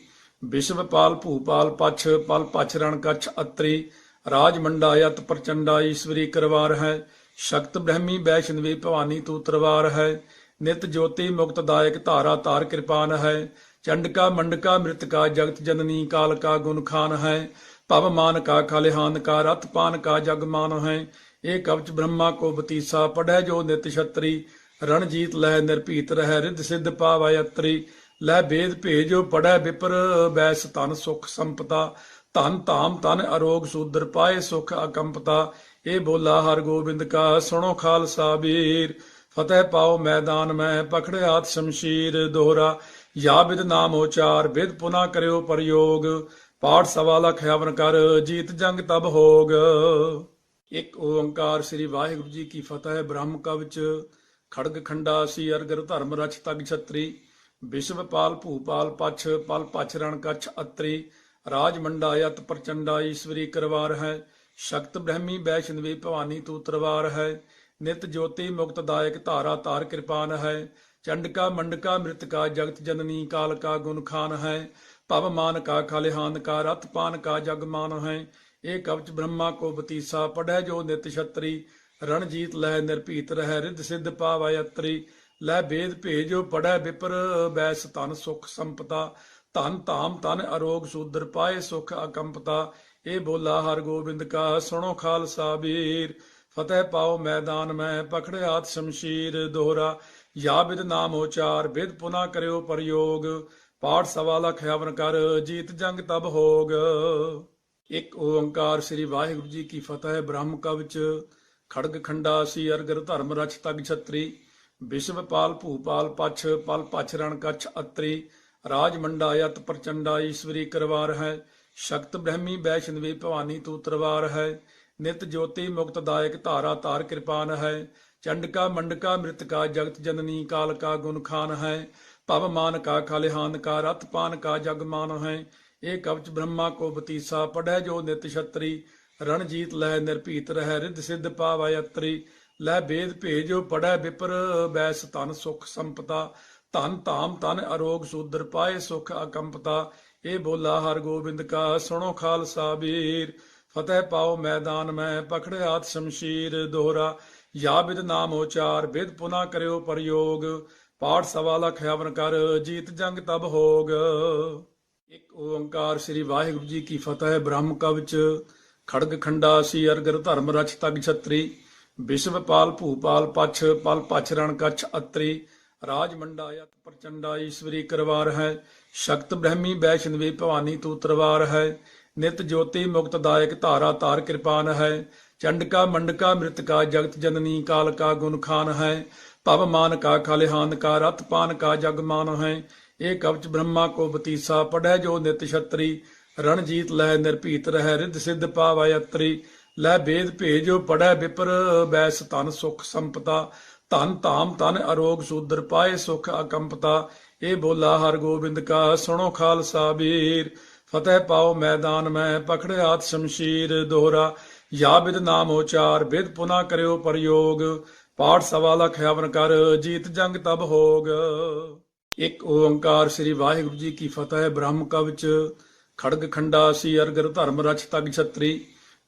Speaker 1: ਵਿਸ਼ਵਪਾਲ ਭੂਪਾਲ ਪਛ ਪਲ ਪਛ ਰਣ ਕਛ ਅਤਰੀ। ਰਾਜ ਮੰਡਾ ਯਤ ਪ੍ਰਚੰਡਾ ਈਸ਼ਵਰੀ ਕਰਵਾਰ ਹੈ। ਸ਼ਕਤ ਬ੍ਰਹਮੀ ਵੈਸ਼ਨਵੀ ਭਵਾਨੀ ਤੂ ਤਰਵਾਰ ਹੈ। ਨਿਤ ਜੋਤੀ ਮੁਕਤ ਦਾਇਕ ਧਾਰਾ ਤਾਰ ਕਿਰਪਾਨ ਹੈ। ਚੰਡਕਾ ਮੰਡਕਾ ਮ੍ਰਿਤਕਾ ਜਗਤ ਜਨਨੀ ਕਾਲ ਕਾ ਗੁਣ ਖਾਨ ਹੈ। ਭਵ ਮਾਨ ਕਾ ਖਲਿਹਾਨ ਕਾ ਰਤ ਪਾਨ ਕਾ ਜਗ ਮਾਨ ਹੈ। ਇਹ ਕਵਚ ਬ੍ਰਹਮਾ ਕੋ ਬਤੀਸਾ ਪੜੈ ਜੋ ਨਿਤ ਛਤਰੀ। ਰਣਜੀਤ ਲਹਿ ਨਿਰਭੀਤ ਰਹਿ ਰਿੱਧ ਸਿੱਧ ਪਾਵੈ ਅਤਰੀ। ਲੈ ਭੇਦ ਭੇਜੋ ਪੜੈ ਵਿਪਰ ਬੈਸ ਧਨ ਸੁਖ ਸੰਪਤਾ। ਧਨ ਧਾਮ ਤਨ ਅਰੋਗ ਸੂਦਰ ਪਾਏ ਸੁਖ ਅਕੰਪਤਾ। ਇਹ ਬੋਲਾ ਹਰ ਗੋਬਿੰਦ ਕਾ ਸੁਣੋ ਖਾਲਸਾ ਵੀਰ। ਫਤਿਹ ਪਾਓ ਮੈਦਾਨ ਮੈਂ ਪਖੜਿਆਤ ਸ਼ਮਸ਼ੀਰ। ਦੋਹਰਾ ਯਾ ਬਿਦ ਨਾਮ ਉਚਾਰ ਬਿਦ ਪੁਨਾ ਕਰਿਓ ਪ੍ਰਯੋਗ। ਪਾਠ ਸਵਾ ਲਖ ਹਵਨ ਕਰ ਜੀਤ ਜੰਗ ਤਬ ਹੋਗ। ਇੱਕ ਓੰਕਾਰ ਸ੍ਰੀ ਵਾਹਿਗੁਰੂ ਜੀ ਕੀ ਫਤਿਹ। ਬ੍ਰਹਮ ਕਵਚ ਖੜਗ ਖੰਡਾ ਸੀ ਅਰਗਰ ਧਰਮ ਰਛ ਤਗ ਛਤਰੀ। ਵਿਸ਼ਵਪਾਲ ਭੂਪਾਲ ਪਛ ਪਲ ਪਛ ਰਣ ਕਛ ਅਤਰੀ। ਰਾਜ ਮੰਡਾ ਯਤ ਪ੍ਰਚੰਡਾ ਈਸ਼ਵਰੀ ਕਰਵਾਰ ਹੈ। ਸ਼ਕਤ ਬ੍ਰਹਮੀ ਵੈਸ਼ਨਵੀ ਭਵਾਨੀ ਤੂ ਤਰਵਾਰ ਹੈ। ਨਿਤ ਜੋਤੀ ਮੁਕਤ ਦਾਇਕ ਧਾਰਾ ਤਾਰ ਕਿਰਪਾਨ ਹੈ। ਚੰਡਕਾ ਮੰਡਕਾ ਮ੍ਰਿਤਕਾ ਜਗਤ ਜਨਨੀ ਕਾਲ ਕਾ ਗੁਣ ਖਾਨ ਹੈ। ਭਵ ਮਾਨ ਕਾ ਖਲਿਹਾਨ ਕਾ ਰਤ ਪਾਨ ਕਾ ਜਗ ਮਾਨ ਹੈ। ਇਹ ਕਵਚ ਬ੍ਰਹਮਾ ਕੋ ਬਤੀਸਾ ਪੜੈ ਜੋ ਨਿਤ ਛਤਰੀ। ਰਣਜੀਤ ਲਹਿ ਨਿਰਭੀਤ ਰਹਿ ਰਿੱਧ ਸਿੱਧ ਪਾਵੈ ਅਤਰੀ। ਲੈ ਭੇਦ ਭੇਜੋ ਪੜੈ ਵਿਪਰ ਬੈਸ ਧਨ ਸੁਖ ਸੰਪਤਾ। ਧਨ ਧਾਮ ਤਨ ਅਰੋਗ ਸੂਦਰ ਪਾਏ ਸੁਖ ਅਕੰਪਤਾ। ਇਹ ਬੋਲਾ ਹਰ ਗੋਬਿੰਦ ਕਾ ਸੁਣੋ ਖਾਲਸਾ ਵੀਰ। ਫਤਿਹ ਪਾਓ ਮੈਦਾਨ ਮੈਂ ਪਖੜਿਆਤ ਸ਼ਮਸ਼ੀਰ। ਦੋਹਰਾ ਯਾ ਬਿਦ ਨਾਮ ਉਚਾਰ ਬਿਦ ਪੁਨਾ ਕਰਿਓ ਪ੍ਰਯੋਗ। ਪਾਠ ਸਵਾ ਲਖ ਹਵਨ ਕਰ ਜੀਤ ਜੰਗ ਤਬ ਹੋਗ। ਇੱਕ ਓੰਕਾਰ ਸ੍ਰੀ ਵਾਹਿਗੁਰੂ ਜੀ ਕੀ ਫਤਿਹ। ਬ੍ਰਹਮ ਕਵਚ ਖੜਗ ਖੰਡਾ ਸੀ ਅਰਗਰ ਧਰਮ ਰਛ ਤਗ ਛਤਰੀ। ਵਿਸ਼ਵਪਾਲ ਭੂਪਾਲ ਪਛ ਪਲ ਪਛ ਰਣ ਕਛ ਅਤਰੀ। ਰਾਜ ਮੰਡਾ ਯਤ ਪ੍ਰਚੰਡਾ ਈਸ਼ਵਰੀ ਕਰਵਾਰ ਹੈ। ਸ਼ਕਤ ਬ੍ਰਹਮੀ ਵੈਸ਼ਨਵੀ ਭਵਾਨੀ ਤੂ ਤਰਵਾਰ ਹੈ। ਨਿਤ ਜੋਤੀ ਮੁਕਤ ਦਾਇਕ ਧਾਰਾ ਤਾਰ ਕਿਰਪਾਨ ਹੈ। ਚੰਡਕਾ ਮੰਡਕਾ ਮ੍ਰਿਤਕਾ ਜਗਤ ਜਨਨੀ ਕਾਲ ਕਾ ਗੁਣ ਖਾਨ ਹੈ। ਭਵ ਮਾਨ ਕਾ ਖਲਿਹਾਨ ਕਾ ਰਤ ਪਾਨ ਕਾ ਜਗ ਮਾਨ ਹੈ। ਇਹ ਕਵਚ ਬ੍ਰਹਮਾ ਕੋ ਬਤੀਸਾ ਪੜੈ ਜੋ ਨਿਤ ਛਤਰੀ। ਰਣਜੀਤ ਲਹਿ ਨਿਰਭੀਤ ਰਹਿ ਰਿੱਧ ਸਿੱਧ ਪਾਵੈ ਅਤਰੀ। ਲੈ ਭੇਦ ਭੇਜੋ ਪੜੈ ਵਿਪਰ ਬੈਸ ਧਨ ਸੁਖ ਸੰਪਤਾ। ਧਨ ਧਾਮ ਤਨ ਅਰੋਗ ਸੂਦਰ ਪਾਏ ਸੁਖ ਅਕੰਪਤਾ। ਇਹ ਬੋਲਾ ਹਰ ਗੋਬਿੰਦ ਕਾ ਸੁਣੋ ਖਾਲਸਾ ਵੀਰ। ਫਤਿਹ ਪਾਓ ਮੈਦਾਨ ਮੈਂ ਪਖੜਿਆਤ ਸ਼ਮਸ਼ੀਰ। ਦੋਹਰਾ ਯਾ ਬਿਦ ਨਾਮ ਉਚਾਰ ਬਿਦ ਪੁਨਾ ਕਰਿਓ ਪ੍ਰਯੋਗ। ਪਾਠ ਸਵਾ ਲਖ ਹਵਨ ਕਰ ਜੀਤ ਜੰਗ ਤਬ ਹੋਗ। ਇੱਕ ਓੰਕਾਰ ਸ੍ਰੀ ਵਾਹਿਗੁਰੂ ਜੀ ਕੀ ਫਤਿਹ। ਬ੍ਰਹਮ ਕਵਚ ਖੜਗ ਖੰਡਾ ਸੀ ਅਰਗਰ ਧਰਮ ਰਛ ਤਗ ਛਤਰੀ। ਵਿਸ਼ਵਪਾਲ ਭੂਪਾਲ ਪਛ ਪਲ ਪਛ ਰਣ ਕਛ ਅਤਰੀ। ਰਾਜ ਮੰਡਾ ਯਤ ਪ੍ਰਚੰਡਾ ਈਸ਼ਵਰੀ ਕਰਵਾਰ ਹੈ। ਸ਼ਕਤ ਬ੍ਰਹਮੀ ਵੈਸ਼ਨਵੀ ਭਵਾਨੀ ਤੂ ਤਰਵਾਰ ਹੈ। ਨਿਤ ਜੋਤੀ ਮੁਕਤ ਦਾਇਕ ਧਾਰਾ ਤਾਰ ਕਿਰਪਾਨ ਹੈ। ਚੰਡਕਾ ਮੰਡਕਾ ਮ੍ਰਿਤਕਾ ਜਗਤ ਜਨਨੀ ਕਾਲ ਕਾ ਗੁਣ ਖਾਨ ਹੈ। ਭਵ ਮਾਨ ਕਾ ਖਲਿਹਾਨ ਕਾ ਰਤ ਪਾਨ ਕਾ ਜਗ ਮਾਨ ਹੈ। ਇਹ ਕਵਚ ਬ੍ਰਹਮਾ ਕੋ ਬਤੀਸਾ ਪੜੈ ਜੋ ਨਿਤ ਛਤਰੀ। ਰਣਜੀਤ ਲਹਿ ਨਿਰਭੀਤ ਰਹਿ ਰਿੱਧ ਸਿੱਧ ਪਾਵੈ ਅਤਰੀ। ਲੈ ਭੇਦ ਭੇਜੋ ਪੜੈ ਵਿਪਰ ਬੈਸ ਧਨ ਸੁਖ ਸੰਪਤਾ। ਧਨ ਧਾਮ ਤਨ ਅਰੋਗ ਸੂਦਰ ਪਾਏ ਸੁਖ ਅਕੰਪਤਾ। ਇਹ ਬੋਲਾ ਹਰ ਗੋਬਿੰਦ ਕਾ ਸੁਣੋ ਖਾਲਸਾ ਵੀਰ। ਫਤਿਹ ਪਾਓ ਮੈਦਾਨ ਮੈਂ ਪਖੜਿਆਤ ਸ਼ਮਸ਼ੀਰ। ਦੋਹਰਾ ਯਾ ਬਿਦ ਨਾਮ ਉਚਾਰ ਬਿਦ ਪੁਨਾ ਕਰਿਓ ਪ੍ਰਯੋਗ। ਪਾਠ ਸਵਾ ਲਖ ਹਵਨ ਕਰ ਜੀਤ ਜੰਗ ਤਬ ਹੋਗ। ਇੱਕ ਓੰਕਾਰ ਸ੍ਰੀ ਵਾਹਿਗੁਰੂ ਜੀ ਕੀ ਫਤਿਹ। ਬ੍ਰਹਮ ਕਵਚ ਖੜਗ ਖੰਡਾ ਸੀ ਅਰਗਰ ਧਰਮ ਰਛ ਤਗ ਛਤਰੀ।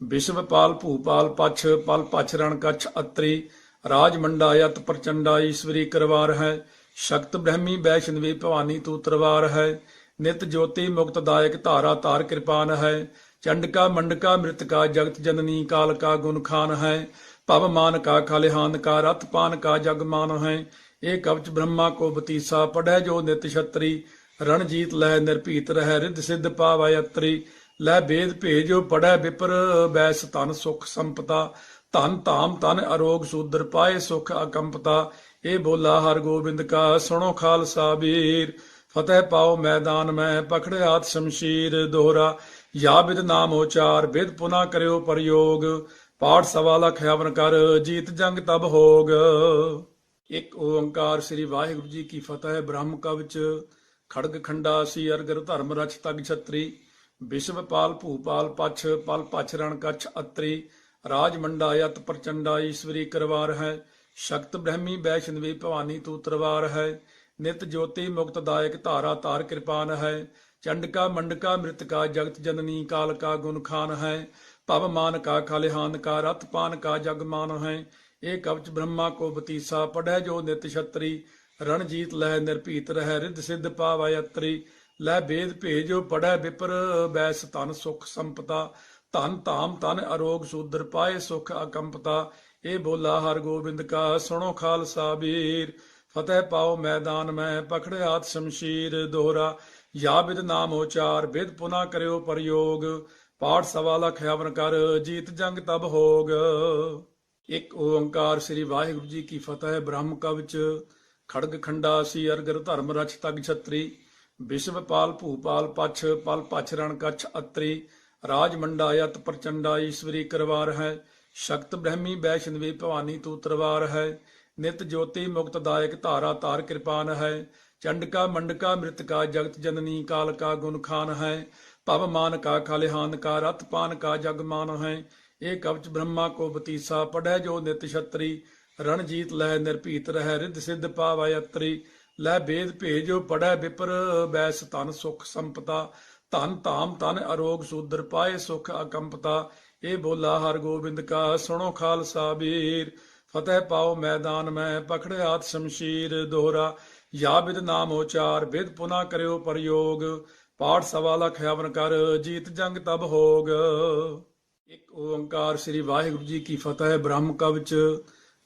Speaker 1: ਵਿਸ਼ਵਪਾਲ ਭੂਪਾਲ ਪਛ ਪਲ ਪਛ ਰਣ ਕਛ ਅਤਰੀ। ਰਾਜ ਮੰਡਾ ਯਤ ਪ੍ਰਚੰਡਾ ਈਸ਼ਵਰੀ ਕਰਵਾਰ ਹੈ। ਸ਼ਕਤ ਬ੍ਰਹਮੀ ਵੈਸ਼ਨਵੀ ਭਵਾਨੀ ਤੂ ਤਰਵਾਰ ਹੈ। ਨਿਤ ਜੋਤੀ ਮੁਕਤ ਦਾਇਕ ਧਾਰਾ ਤਾਰ ਕਿਰਪਾਨ ਹੈ। ਚੰਡਕਾ ਮੰਡਕਾ ਮ੍ਰਿਤਕਾ ਜਗਤ ਜਨਨੀ ਕਾਲ ਕਾ ਗੁਣ ਖਾਨ ਹੈ। ਭਵ ਮਾਨ ਕਾ ਖਲਿਹਾਨ ਕਾ ਰਤ ਪਾਨ ਕਾ ਜਗ ਮਾਨ ਹੈ। ਇਹ ਕਵਚ ਬ੍ਰਹਮਾ ਕੋ ਬਤੀਸਾ ਪੜੈ ਜੋ ਨਿਤ ਛਤਰੀ। ਰਣਜੀਤ ਲਹਿ ਨਿਰਭੀਤ ਰਹਿ ਰਿੱਧ ਸਿੱਧ ਪਾਵੈ ਅਤਰੀ। ਲੈ ਭੇਦ ਭੇਜੋ ਪੜੈ ਵਿਪਰ ਬੈਸ ਧਨ ਸੁਖ ਸੰਪਤਾ। ਧਨ ਧਾਮ ਤਨ ਅਰੋਗ ਸੂਦਰ ਪਾਏ ਸੁਖ ਅਕੰਪਤਾ। ਇਹ ਬੋਲਾ ਹਰ ਗੋਬਿੰਦ ਕਾ ਸੁਣੋ ਖਾਲਸਾ ਵੀਰ। ਫਤਿਹ ਪਾਓ ਮੈਦਾਨ ਮੈਂ ਪਖੜਿਆਤ ਸ਼ਮਸ਼ੀਰ। ਦੋਹਰਾ ਯਾ ਬਿਦ ਨਾਮ ਉਚਾਰ ਬਿਦ ਪੁਨਾ ਕਰਿਓ ਪ੍ਰਯੋਗ। ਪਾਠ ਸਵਾ ਲਖ ਹਵਨ ਕਰ ਜੀਤ ਜੰਗ ਤਬ ਹੋਗ। ਇੱਕ ਓੰਕਾਰ ਸ੍ਰੀ ਵਾਹਿਗੁਰੂ ਜੀ ਕੀ ਫਤਿਹ। ਬ੍ਰਹਮ ਕਵਚ ਖੜਗ ਖੰਡਾ ਸੀ ਅਰਗਰ ਧਰਮ ਰਛ ਤਗ ਛਤਰੀ। ਵਿਸ਼ਵਪਾਲ ਭੂਪਾਲ ਪਛ ਪਲ ਪਛ ਰਣ ਕਛ ਅਤਰੀ। ਰਾਜ ਮੰਡਾ ਯਤ ਪ੍ਰਚੰਡਾ ਈਸ਼ਵਰੀ ਕਰਵਾਰ ਹੈ। ਸ਼ਕਤ ਬ੍ਰਹਮੀ ਵੈਸ਼ਨਵੀ ਭਵਾਨੀ ਤੂ ਤਰਵਾਰ ਹੈ। ਨਿਤ ਜੋਤੀ ਮੁਕਤ ਦਾਇਕ ਧਾਰਾ ਤਾਰ ਕਿਰਪਾਨ ਹੈ। ਚੰਡਕਾ ਮੰਡਕਾ ਮ੍ਰਿਤਕਾ ਜਗਤ ਜਨਨੀ ਕਾਲ ਕਾ ਗੁਣ ਖਾਨ ਹੈ। ਭਵ ਮਾਨ ਕਾ ਖਲਿਹਾਨ ਕਾ ਰਤ ਪਾਨ ਕਾ ਜਗ ਮਾਨ ਹੈ। ਇਹ ਕਵਚ ਬ੍ਰਹਮਾ ਕੋ ਬਤੀਸਾ ਪੜੈ ਜੋ ਨਿਤ ਛਤਰੀ। ਰਣਜੀਤ ਲਹਿ ਨਿਰਭੀਤ ਰਹਿ ਰਿੱਧ ਸਿੱਧ ਪਾਵੈ ਅਤਰੀ। ਲੈ ਬੇਦ ਭੇਜੋ ਪੜੈ ਵਿਪਰ ਬੈਸ ਧਨ ਸੁਖ ਸੰਪਤਾ। ਧਨ ਧਾਮ ਧਨ ਅਰੋਗ ਸੂਦਰ ਪਾਏ ਸੁਖ ਅਕੰਪਤਾ। ਇਹ ਬੋਲਾ ਹਰ ਗੋਬਿੰਦ ਕਾ ਸੁਣੋ ਖਾਲਸਾ ਵੀਰ। ਫਤਿਹ ਪਾਓ ਮੈਦਾਨ ਮੈਂ ਪਖੜਿਆਤ ਸ਼ਮਸ਼ੀਰ। ਦੋਹਰਾ ਯਾ ਬਿਦ ਨਾਮ ਉਚਾਰ ਬਿਦ ਪੁਨਾ ਕਰਿਓ ਪ੍ਰਯੋਗ। ਪਾਠ ਸਵਾ ਲਖ ਹਵਨ ਕਰ ਜੀਤ ਜੰਗ ਤਬ ਹੋਗ। ਇੱਕ ਓੰਕਾਰ ਸ੍ਰੀ ਵਾਹਿਗੁਰੂ ਜੀ ਕੀ ਫਤਿਹ। ਬ੍ਰਹਮ ਕਵਚ ਖੜਗ ਖੰਡਾ ਸੀ ਅਰਗਰ ਧਰਮ ਰਛ ਤਗ ਛਤਰੀ। ਵਿਸ਼ਵਪਾਲ ਭੂਪਾਲ ਪਛ ਪਲ ਪਛ ਰਣ ਕਛ ਅਤਰੀ। ਰਾਜ ਮੰਡਾ ਯਤ ਪ੍ਰਚੰਡਾ ਈਸ਼ਵਰੀ ਕਰਵਾਰ ਹੈ। ਸ਼ਕਤ ਬ੍ਰਹਮੀ ਵੈਸ਼ਨਵੀ ਭਵਾਨੀ ਤੂ ਤਰਵਾਰ ਹੈ। ਨਿਤ ਜੋਤੀ ਮੁਕਤ ਦਾਇਕ ਧਾਰਾ ਤਾਰ ਕਿਰਪਾਨ ਹੈ। ਚੰਡਕਾ ਮੰਡਕਾ ਮ੍ਰਿਤਕਾ ਜਗਤ ਜਨਨੀ ਕਾਲ ਕਾ ਗੁਣ ਖਾਨ ਹੈ। ਭਵ ਮਾਨ ਕਾ ਖਲਿਹਾਨ ਕਾ ਰਤ ਪਾਨ ਕਾ ਜਗ ਮਾਨ ਹੈ। ਇਹ ਕਵਚ ਬ੍ਰਹਮਾ ਕੋ ਬਤੀਸਾ ਪੜੈ ਜੋ ਨਿਤ ਛਤਰੀ। ਰਣਜੀਤ ਲਹਿ ਨਿਰਭੀਤ ਰਹਿ ਰਿੱਧ ਸਿੱਧ ਪਾਵੈ ਅਤਰੀ। ਲੈ ਬੇਦ ਭੇਜੋ ਪੜੈ ਵਿਪਰ ਬੈਸ ਧਨ ਸੁਖ ਸੰਪਤਾ। ਧਨ ਧਾਮ ਧਨ ਅਰੋਗ ਸੂਦਰ ਪਾਏ ਸੁਖ ਅਕੰਪਤਾ। ਇਹ ਬੋਲਾ ਹਰ ਗੋਬਿੰਦ ਕਾ ਸੁਣੋ ਖਾਲਸਾ ਵੀਰ। ਫਤਿਹ ਪਾਓ ਮੈਦਾਨ ਮੈਂ ਪਖੜਿਆਤ ਸ਼ਮਸ਼ੀਰ। ਦੋਹਰਾ ਯਾ ਬਿਦ ਨਾਮ ਉਚਾਰ ਬਿਦ ਪੁਨਾ ਕਰਿਓ ਪ੍ਰਯੋਗ। ਪਾਠ ਸਵਾ ਲਖ ਹਵਨ ਕਰ ਜੀਤ ਜੰਗ ਤਬ ਹੋਗ। ਇੱਕ ਓੰਕਾਰ ਸ੍ਰੀ ਵਾਹਿਗੁਰੂ ਜੀ ਕੀ ਫਤਿਹ। ਬ੍ਰਹਮ ਕਵਚ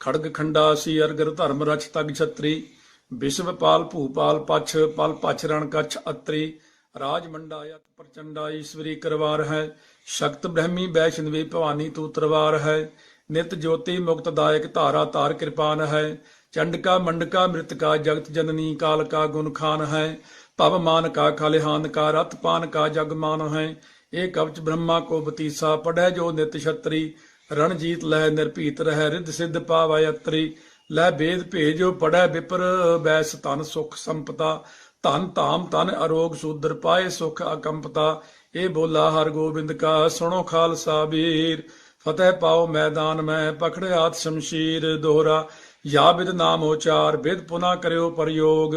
Speaker 1: ਖੜਗ ਖੰਡਾ ਸੀ ਅਰਗਰ ਧਰਮ ਰਛ ਤਗ ਛਤਰੀ। ਵਿਸ਼ਵਪਾਲ ਭੂਪਾਲ ਪਛ ਪਲ ਪਛ ਰਣ ਕਛ ਅਤਰੀ। ਰਾਜ ਮੰਡਾ ਯਤ ਪ੍ਰਚੰਡਾ ਈਸ਼ਵਰੀ ਕਰਵਾਰ ਹੈ। ਸ਼ਕਤ ਬ੍ਰਹਮੀ ਵੈਸ਼ਨਵੀ ਭਵਾਨੀ ਤੂ ਤਰਵਾਰ ਹੈ। ਨਿਤ ਜੋਤੀ ਮੁਕਤ ਦਾਇਕ ਧਾਰਾ ਤਾਰ ਕਿਰਪਾਨ ਹੈ। ਚੰਡਕਾ ਮੰਡਕਾ ਮ੍ਰਿਤਕਾ ਜਗਤ ਜਨਨੀ ਕਾਲ ਕਾ ਗੁਣ ਖਾਨ ਹੈ। ਭਵ ਮਾਨ ਕਾ ਖਲਿਹਾਨ ਕਾ ਰਤ ਪਾਨ ਕਾ ਜਗ ਮਾਨ ਹੈ। ਇਹ ਕਵਚ ਬ੍ਰਹਮਾ ਕੋ ਬਤੀਸਾ ਪੜੈ ਜੋ ਨਿਤ ਛਤਰੀ। ਰਣਜੀਤ ਲਹਿ ਨਿਰਭੀਤ ਰਹਿ ਰਿੱਧ ਸਿੱਧ ਪਾਵੈ ਅਤਰੀ। ਲੈ ਬੇਦ ਭੇਜੋ ਪੜੈ ਵਿਪਰ ਬੈਸ ਧਨ ਸੁਖ ਸੰਪਤਾ। ਧਨ ਧਾਮ ਧਨ ਅਰੋਗ ਸੂਦਰ ਪਾਏ ਸੁਖ ਅਕੰਪਤਾ। ਇਹ ਬੋਲਾ ਹਰ ਗੋਬਿੰਦ ਕਾ ਸੁਣੋ ਖਾਲਸਾ ਵੀਰ। ਫਤਿਹ ਪਾਓ ਮੈਦਾਨ ਮੈਂ ਪਖੜਿਆਤ ਸ਼ਮਸ਼ੀਰ। ਦੋਹਰਾ ਯਾ ਬਿਦ ਨਾਮ ਉਚਾਰ ਬਿਦ ਪੁਨਾ ਕਰਿਓ ਪ੍ਰਯੋਗ।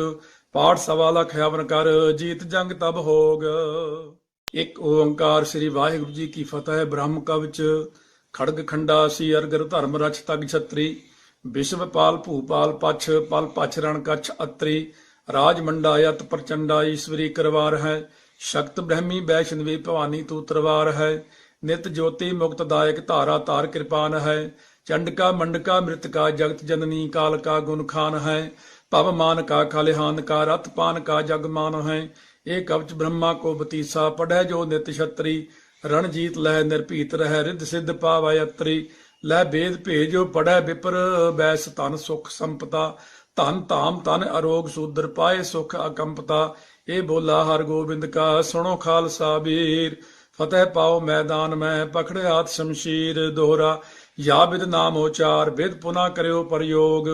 Speaker 1: ਪਾਠ ਸਵਾ ਲਖ ਹਵਨ ਕਰ ਜੀਤ ਜੰਗ ਤਬ ਹੋਗ। ਇੱਕ ਓੰਕਾਰ ਸ੍ਰੀ ਵਾਹਿਗੁਰੂ ਜੀ ਕੀ ਫਤਿਹ। ਬ੍ਰਹਮ ਕਵਚ ਖੜਗ ਖੰਡਾ ਸੀ ਅਰਗਰ ਧਰਮ ਰਛ ਤਗ ਛਤਰੀ। ਵਿਸ਼ਵਪਾਲ ਭੂਪਾਲ ਪਛ ਪਲ ਪਛ ਰਣ ਕਛ ਅਤਰੀ। ਰਾਜ ਮੰਡਾ ਯਤ ਪ੍ਰਚੰਡਾ ਈਸ਼ਵਰੀ ਕਰਵਾਰ ਹੈ। ਸ਼ਕਤ ਬ੍ਰਹਮੀ ਵੈਸ਼ਨਵੀ ਭਵਾਨੀ ਤੂ ਤਰਵਾਰ ਹੈ। ਨਿਤ ਜੋਤੀ ਮੁਕਤ ਦਾਇਕ ਧਾਰਾ ਤਾਰ ਕਿਰਪਾਨ ਹੈ। ਚੰਡਕਾ ਮੰਡਕਾ ਮ੍ਰਿਤਕਾ ਜਗਤ ਜਨਨੀ ਕਾਲ ਕਾ ਗੁਣ ਖਾਨ ਹੈ। ਭਵ ਮਾਨ ਕਾ ਖਲਿਹਾਨ ਕਾ ਰਤ ਪਾਨ ਕਾ ਜਗ ਮਾਨ ਹੈ। ਇਹ ਕਵਚ ਬ੍ਰਹਮਾ ਕੋ ਬਤੀਸਾ ਪੜੈ ਜੋ ਨਿਤ ਛਤਰੀ। ਰਣਜੀਤ ਲਹਿ ਨਿਰਭੀਤ ਰਹਿ ਰਿੱਧ ਸਿੱਧ ਪਾਵੈ ਅਤਰੀ। ਲੈ ਬੇਦ ਭੇਜੋ ਪੜੈ ਵਿਪਰ ਬੈਸ ਧਨ ਸੁਖ ਸੰਪਤਾ। ਧਨ ਧਾਮ ਧਨ ਅਰੋਗ ਸੂਦਰ ਪਾਏ ਸੁਖ ਅਕੰਪਤਾ। ਇਹ ਬੋਲਾ ਹਰ ਗੋਬਿੰਦ ਕਾ ਸੁਣੋ ਖਾਲਸਾ ਵੀਰ। ਫਤਿਹ ਪਾਓ ਮੈਦਾਨ ਮੈਂ ਪਖੜਿਆਤ ਸ਼ਮਸ਼ੀਰ। ਦੋਹਰਾ ਯਾ ਬਿਦ ਨਾਮ ਉਚਾਰ ਬਿਦ ਪੁਨਾ ਕਰਿਓ ਪ੍ਰਯੋਗ।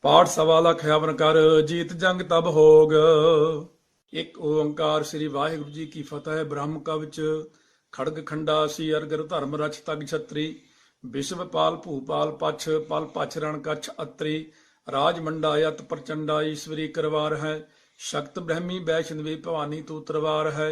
Speaker 1: ਪਾਠ ਸਵਾ ਲਖ ਹਵਨ ਕਰ ਜੀਤ ਜੰਗ ਤਬ ਹੋਗ। ਇੱਕ ਓੰਕਾਰ ਸ੍ਰੀ ਵਾਹਿਗੁਰੂ ਜੀ ਕੀ ਫਤਿਹ। ਬ੍ਰਹਮ ਕਵਚ ਖੜਗ ਖੰਡਾ ਸੀ ਅਰਗਰ ਧਰਮ ਰਛ ਤਗ ਛਤਰੀ। ਵਿਸ਼ਵਪਾਲ ਭੂਪਾਲ ਪਛ ਪਲ ਪਛ ਰਣ ਕਛ ਅਤਰੀ। ਰਾਜ ਮੰਡਾ ਯਤ ਪ੍ਰਚੰਡਾ ਈਸ਼ਵਰੀ ਕਰਵਾਰ ਹੈ। ਸ਼ਕਤ ਬ੍ਰਹਮੀ ਵੈਸ਼ਨਵੀ ਭਵਾਨੀ ਤੂ ਤਰਵਾਰ ਹੈ।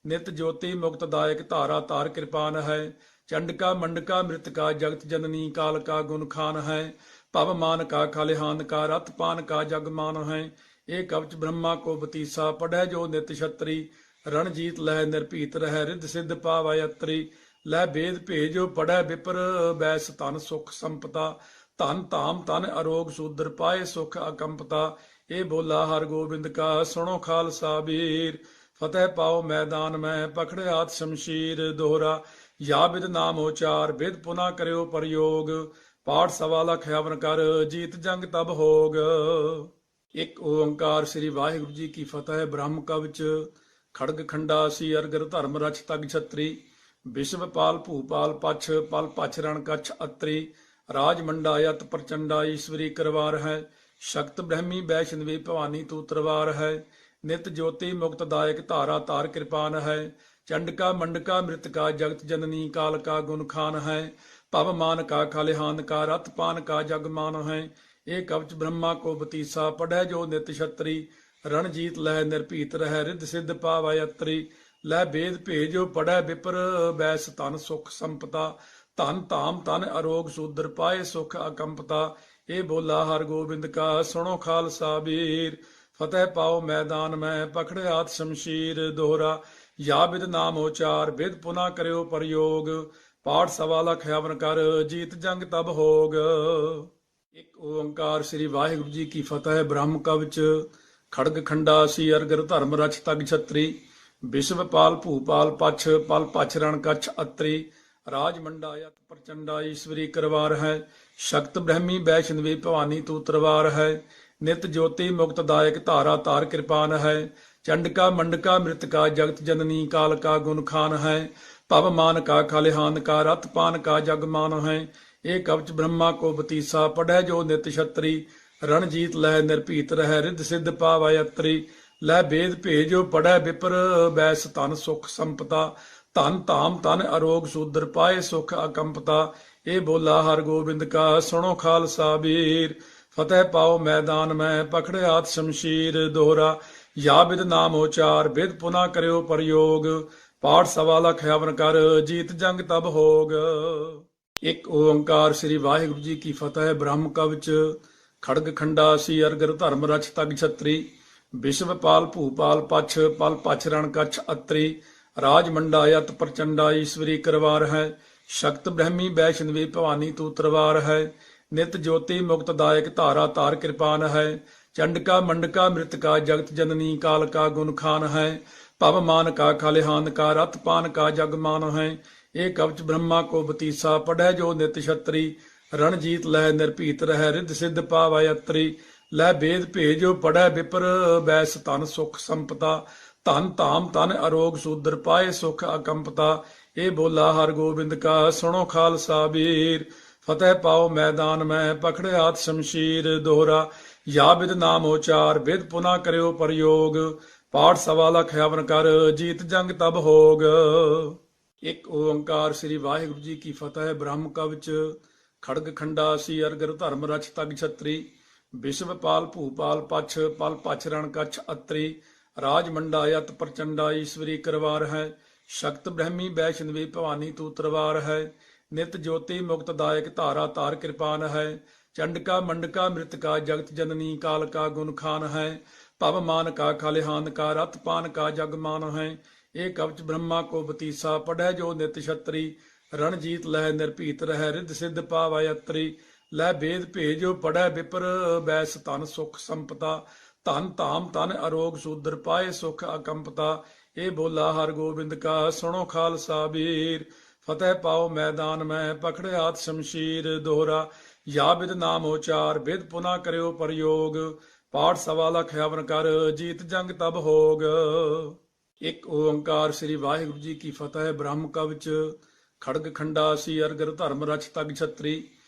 Speaker 1: ਨਿਤ ਜੋਤੀ ਮੁਕਤ ਦਾਇਕ ਧਾਰਾ ਤਾਰ ਕਿਰਪਾਨ ਹੈ। ਚੰਡਕਾ ਮੰਡਕਾ ਮ੍ਰਿਤਕਾ ਜਗਤ ਜਨਨੀ ਕਾਲ ਕਾ ਗੁਣ ਖਾਨ ਹੈ। ਭਵ ਮਾਨ ਕਾ ਖਲਿਹਾਨ ਕਾ ਰਤ ਪਾਨ ਕਾ ਜਗ ਮਾਨ ਹੈ। ਇਹ ਕਵਚ ਬ੍ਰਹਮਾ ਕੋ ਬਤੀਸਾ ਪੜੈ ਜੋ ਨਿਤ ਛਤਰੀ। ਰਣਜੀਤ ਲਹਿ ਨਿਰਭੀਤ ਰਹਿ ਰਿੱਧ ਸਿੱਧ ਪਾਵੈ ਅਤਰੀ। ਲੈ ਬੇਦ ਭੇਜੋ ਪੜੈ ਵਿਪਰ ਬੈਸ ਧਨ ਸੁਖ ਸੰਪਤਾ। ਧਨ ਧਾਮ ਧਨ ਅਰੋਗ ਸੂਦਰ ਪਾਏ ਸੁਖ ਅਕੰਪਤਾ। ਇਹ ਬੋਲਾ ਹਰ ਗੋਬਿੰਦ ਕਾ ਸੁਣੋ ਖਾਲਸਾ ਵੀਰ। ਫਤਿਹ ਪਾਓ ਮੈਦਾਨ ਮੈਂ ਪਖੜਿਆਤ ਸ਼ਮਸ਼ੀਰ। ਦੋਹਰਾ ਯਾ ਬਿਦ ਨਾਮ ਉਚਾਰ ਬਿਦ ਪੁਨਾ ਕਰਿਓ ਪ੍ਰਯੋਗ। ਪਾਠ ਸਵਾ ਲਖ ਹਵਨ ਕਰ ਜੀਤ ਜੰਗ ਤਬ ਹੋਗ। ਇੱਕ ਓੰਕਾਰ ਸ੍ਰੀ ਵਾਹਿਗੁਰੂ ਜੀ ਕੀ ਫਤਿਹ। ਬ੍ਰਹਮ ਕਵਚ ਖੜਗ ਖੰਡਾ ਸੀ ਅਰਗਰ ਧਰਮ ਰਛ ਤਗ ਛਤਰੀ। ਵਿਸ਼ਵਪਾਲ ਭੂਪਾਲ ਪਛ ਪਲ ਪਛ ਰਣ ਕਛ ਅਤਰੀ ਰਾਜ ਮੰਡਾ ਯਤ ਪ੍ਰਚੰਡਾ ਈਸ਼ਵਰੀ ਕਰਵਾਰ ਹੈ ਸ਼ਕਤ ਬ੍ਰਹਮੀ ਵੈਸ਼ਨਵੀ ਭਵਾਨੀ ਤੂ ਤਰਵਾਰ ਹੈ ਨਿਤ ਜੋਤੀ ਮੁਕਤ ਦਾਇਕ ਧਾਰਾ ਤਾਰ ਕਿਰਪਾਨ ਹੈ ਚੰਡਕਾ ਮੰਡਕਾ ਮ੍ਰਿਤਕਾ ਜਗਤ ਜਨਨੀ ਕਾਲ ਕਾ ਗੁਣ ਖਾਨ ਹੈ ਭਵ ਮਾਨ ਕਾ ਖਲਿਹਾਨ ਕਾ ਰਤ ਪਾਨ ਕਾ ਜਗ ਮਾਨ ਹੈ ਇਹ ਕਵਚ ਬ੍ਰਹਮਾ ਕੋ ਬਤੀਸਾ ਪੜੈ ਜੋ ਨਿਤ ਛਤਰੀ ਰਣਜੀਤ ਲਹਿ ਨਿਰਭੀਤ ਰਹਿ ਰਿੱਧ ਸਿੱਧ ਪਾਵੈ ਅਤਰੀ ਲੈ ਬੇਦ ਭੇਜੋ ਪੜੈ ਵਿਪਰ ਬੈਸ ਤਨ ਸੁਖ ਸੰਪਤਾ ਧਨ ਧਾਮ ਤਨ ਅਰੋਗ ਸੂਦਰ ਪਾਏ ਸੁਖ ਅਕੰਪਤਾ ਇਹ ਬੋਲਾ ਹਰ ਗੋਬਿੰਦ ਕਾ ਸੁਣੋ ਖਾਲਸਾ ਵੀਰ ਫਤਿਹ ਪਾਓ ਮੈਦਾਨ ਮੈਂ ਪਖੜਿਆਤ ਸ਼ਮਸ਼ੀਰ ਦੋਹਰਾ ਯਾ ਬਿਦ ਨਾਮ ਉਚਾਰ ਬਿਦ ਪੁਨਾ ਕਰਿਓ ਪ੍ਰਯੋਗ ਪਾਠ ਸਵਾ ਲਖ ਹਵਨ ਕਰ ਜੀਤ ਜੰਗ ਤਬ ਹੋਗ। ਇੱਕ ਓੰਕਾਰ ਸ੍ਰੀ ਵਾਹਿਗੁਰੂ ਜੀ ਕੀ ਫਤਿਹ। ਬ੍ਰਹਮ ਕਵਚ ਖੜਗ ਖੰਡਾ ਸੀ ਅਰਗਰ ਧਰਮ ਰਛ ਤਗ ਛਤਰੀ ਵਿਸ਼ਵਪਾਲ ਭੂਪਾਲ ਪਛ ਪਲ ਪਛ ਰਣ ਕਛ ਅਤਰੀ ਰਾਜ ਮੰਡਾ ਯਤ ਪ੍ਰਚੰਡਾ ਈਸ਼ਵਰੀ ਕਰਵਾਰ ਹੈ ਸ਼ਕਤ ਬ੍ਰਹਮੀ ਵੈਸ਼ਨਵੀ ਭਵਾਨੀ ਤੂ ਤਰਵਾਰ ਹੈ ਨਿਤ ਜੋਤੀ ਮੁਕਤ ਦਾਇਕ ਧਾਰਾ ਤਾਰ ਕਿਰਪਾਨ ਹੈ ਚੰਡਕਾ ਮੰਡਕਾ ਮ੍ਰਿਤਕਾ ਜਗਤ ਜਨਨੀ ਕਾਲ ਕਾ ਗੁਣ ਖਾਨ ਹੈ ਭਵ ਮਾਨ ਕਾ ਖਲਿਹਾਨ ਕਾ ਰਤ ਪਾਨ ਕਾ ਜਗ ਮਾਨ ਹੈ ਇਹ ਕਵਚ ਬ੍ਰਹਮਾ ਕੋ ਬਤੀਸਾ ਪੜੈ ਜੋ ਨਿਤ ਛਤਰੀ ਰਣਜੀਤ ਲਹਿ ਨਿਰਭੀਤ ਰਹਿ ਰਿੱਧ ਸਿੱਧ ਪਾਵੈ ਅਤਰੀ ਲੈ ਬੇਦ ਭੇਜੋ ਪੜੈ ਵਿਪਰ ਬੈਸ ਤਨ ਸੁਖ ਸੰਪਤਾ ਧਨ ਧਾਮ ਤਨ ਅਰੋਗ ਸੂਦਰ ਪਾਏ ਸੁਖ ਅਕੰਪਤਾ ਇਹ ਬੋਲਾ ਹਰ ਗੋਬਿੰਦ ਕਾ ਸੁਣੋ ਖਾਲਸਾ ਵੀਰ ਫਤਿਹ ਪਾਓ ਮੈਦਾਨ ਮੈਂ ਪਖੜਿਆਤ ਸ਼ਮਸ਼ੀਰ ਦੋਹਰਾ ਯਾ ਬਿਦ ਨਾਮ ਉਚਾਰ ਬਿਦ ਪੁਨਾ ਕਰਿਓ ਪ੍ਰਯੋਗ ਪਾਠ ਸਵਾ ਲਖ ਹਵਨ ਕਰ ਜੀਤ ਜੰਗ ਤਬ ਹੋਗ। ਇੱਕ ਓੰਕਾਰ ਸ੍ਰੀ ਵਾਹਿਗੁਰੂ ਜੀ ਕੀ ਫਤਿਹ। ਬ੍ਰਹਮ ਕਵਚ ਖੜਗ ਖੰਡਾ ਸੀ ਅਰਗਰ ਧਰਮ ਰਛ ਤਗ ਛਤਰੀ ਵਿਸ਼ਵਪਾਲ ਭੂਪਾਲ ਪਛ ਪਲ ਪਛ ਰਣ ਕਛ ਅਤਰੀ ਰਾਜ ਮੰਡਾ ਯਤ ਪ੍ਰਚੰਡਾ ਈਸ਼ਵਰੀ ਕਰਵਾਰ ਹੈ ਸ਼ਕਤ ਬ੍ਰਹਮੀ ਵੈਸ਼ਨਵੀ ਭਵਾਨੀ ਤੂ ਤਰਵਾਰ ਹੈ ਨਿਤ ਜੋਤੀ ਮੁਕਤ ਦਾਇਕ ਧਾਰਾ ਤਾਰ ਕਿਰਪਾਨ ਹੈ ਚੰਡਕਾ ਮੰਡਕਾ ਮ੍ਰਿਤਕਾ ਜਗਤ ਜਨਨੀ ਕਾਲ ਕਾ ਗੁਣ ਖਾਨ ਹੈ ਭਵ ਮਾਨ ਕਾ ਖਲਿਹਾਨ ਕਾ ਰਤ ਪਾਨ ਕਾ ਜਗ ਮਾਨ ਹੈ ਇਹ ਕਵਚ ਬ੍ਰਹਮਾ ਕੋ ਬਤੀਸਾ ਪੜੈ ਜੋ ਨਿਤ ਛਤਰੀ ਰਣਜੀਤ ਲਹਿ ਨਿਰਭੀਤ ਰਹਿ ਰਿੱਧ ਸਿੱਧ ਪਾਵੈ ਅਤਰੀ ਲੈ ਬੇਦ ਭੇਜੋ ਪੜੈ ਵਿਪਰ ਬੈਸ ਤਨ ਸੁਖ ਸੰਪਤਾ ਧਨ ਧਾਮ ਤਨ ਅਰੋਗ ਸੂਦਰ ਪਾਏ ਸੁਖ ਅਕੰਪਤਾ ਇਹ ਬੋਲਾ ਹਰ ਗੋਬਿੰਦ ਕਾ ਸੁਣੋ ਖਾਲਸਾ ਵੀਰ ਫਤਿਹ ਪਾਓ ਮੈਦਾਨ ਮੈਂ ਪਖੜਿਆਤ ਸ਼ਮਸ਼ੀਰ ਦੋਹਰਾ ਯਾ ਬਿਦ ਨਾਮ ਉਚਾਰ ਬਿਦ ਪੁਨਾ ਕਰਿਓ ਪ੍ਰਯੋਗ ਪਾਠ ਸਵਾ ਲਖ ਹਵਨ ਕਰ ਜੀਤ ਜੰਗ ਤਬ ਹੋਗ। ਇੱਕ ਓੰਕਾਰ ਸ੍ਰੀ ਵਾਹਿਗੁਰੂ ਜੀ ਕੀ ਫਤਿਹ। ਬ੍ਰਹਮ ਕਵਚ ਖੜਗ ਖੰਡਾ ਸੀ ਅਰਗਰ ਧਰਮ ਰਛ ਤਗ ਛਤਰੀ ਵਿਸ਼ਵਪਾਲ ਭੂਪਾਲ ਪਛ ਪਲ ਪਛ ਰਣ ਕਛ ਅਤਰੀ ਰਾਜ ਮੰਡਾ ਯਤ ਪ੍ਰਚੰਡਾ ਈਸ਼ਵਰੀ ਕਰਵਾਰ ਹੈ ਸ਼ਕਤ ਬ੍ਰਹਮੀ ਵੈਸ਼ਨਵੀ ਭਵਾਨੀ ਤੂ ਤਰਵਾਰ ਹੈ ਨਿਤ ਜੋਤੀ ਮੁਕਤ ਦਾਇਕ ਧਾਰਾ ਤਾਰ ਕਿਰਪਾਨ ਹੈ ਚੰਡਕਾ ਮੰਡਕਾ ਮ੍ਰਿਤਕਾ ਜਗਤ ਜਨਨੀ ਕਾਲ ਕਾ ਗੁਣ ਖਾਨ ਹੈ ਭਵ ਮਾਨ ਕਾ ਖਲਿਹਾਨ ਕਾ ਰਤ ਪਾਨ ਕਾ ਜਗ ਮਾਨ ਹੈ ਇਹ ਕਵਚ ਬ੍ਰਹਮਾ ਕੋ ਬਤੀਸਾ ਪੜੈ ਜੋ ਨਿਤ ਛਤਰੀ ਰਣਜੀਤ ਲਹਿ ਨਿਰਭੀਤ ਰਹਿ ਰਿੱਧ ਸਿੱਧ ਪਾਵੈ ਅਤਰੀ ਲੈ ਬੇਦ ਭੇਜੋ ਪੜੈ ਵਿਪਰ ਬੈਸ ਤਨ ਸੁਖ ਸੰਪਤਾ ਧਨ ਧਾਮ ਤਨ ਅਰੋਗ ਸੂਦਰ ਪਾਏ ਸੁਖ ਅਕੰਪਤਾ ਇਹ ਬੋਲਾ ਹਰ ਗੋਬਿੰਦ ਕਾ ਸੁਣੋ ਖਾਲਸਾ ਵੀਰ ਫਤਿਹ ਪਾਓ ਮੈਦਾਨ ਮੈਂ ਪਖੜਿਆਤ ਸ਼ਮਸ਼ੀਰ ਦੋਹਰਾ ਯਾ ਬਿਦ ਨਾਮ ਉਚਾਰ ਬਿਦ ਪੁਨਾ ਕਰਿਓ ਪ੍ਰਯੋਗ ਪਾਠ ਸਵਾ ਲਖ ਹਵਨ ਕਰ ਜੀਤ ਜੰਗ ਤਬ ਹੋਗ। ਇੱਕ ਓੰਕਾਰ ਸ੍ਰੀ ਵਾਹਿਗੁਰੂ ਜੀ ਕੀ ਫਤਿਹ। ਬ੍ਰਹਮ ਕਵਚ ਖੜਗ ਖੰਡਾ ਸੀ ਅਰਗਰ ਧਰਮ ਰਛ ਤਗ ਛਤਰੀ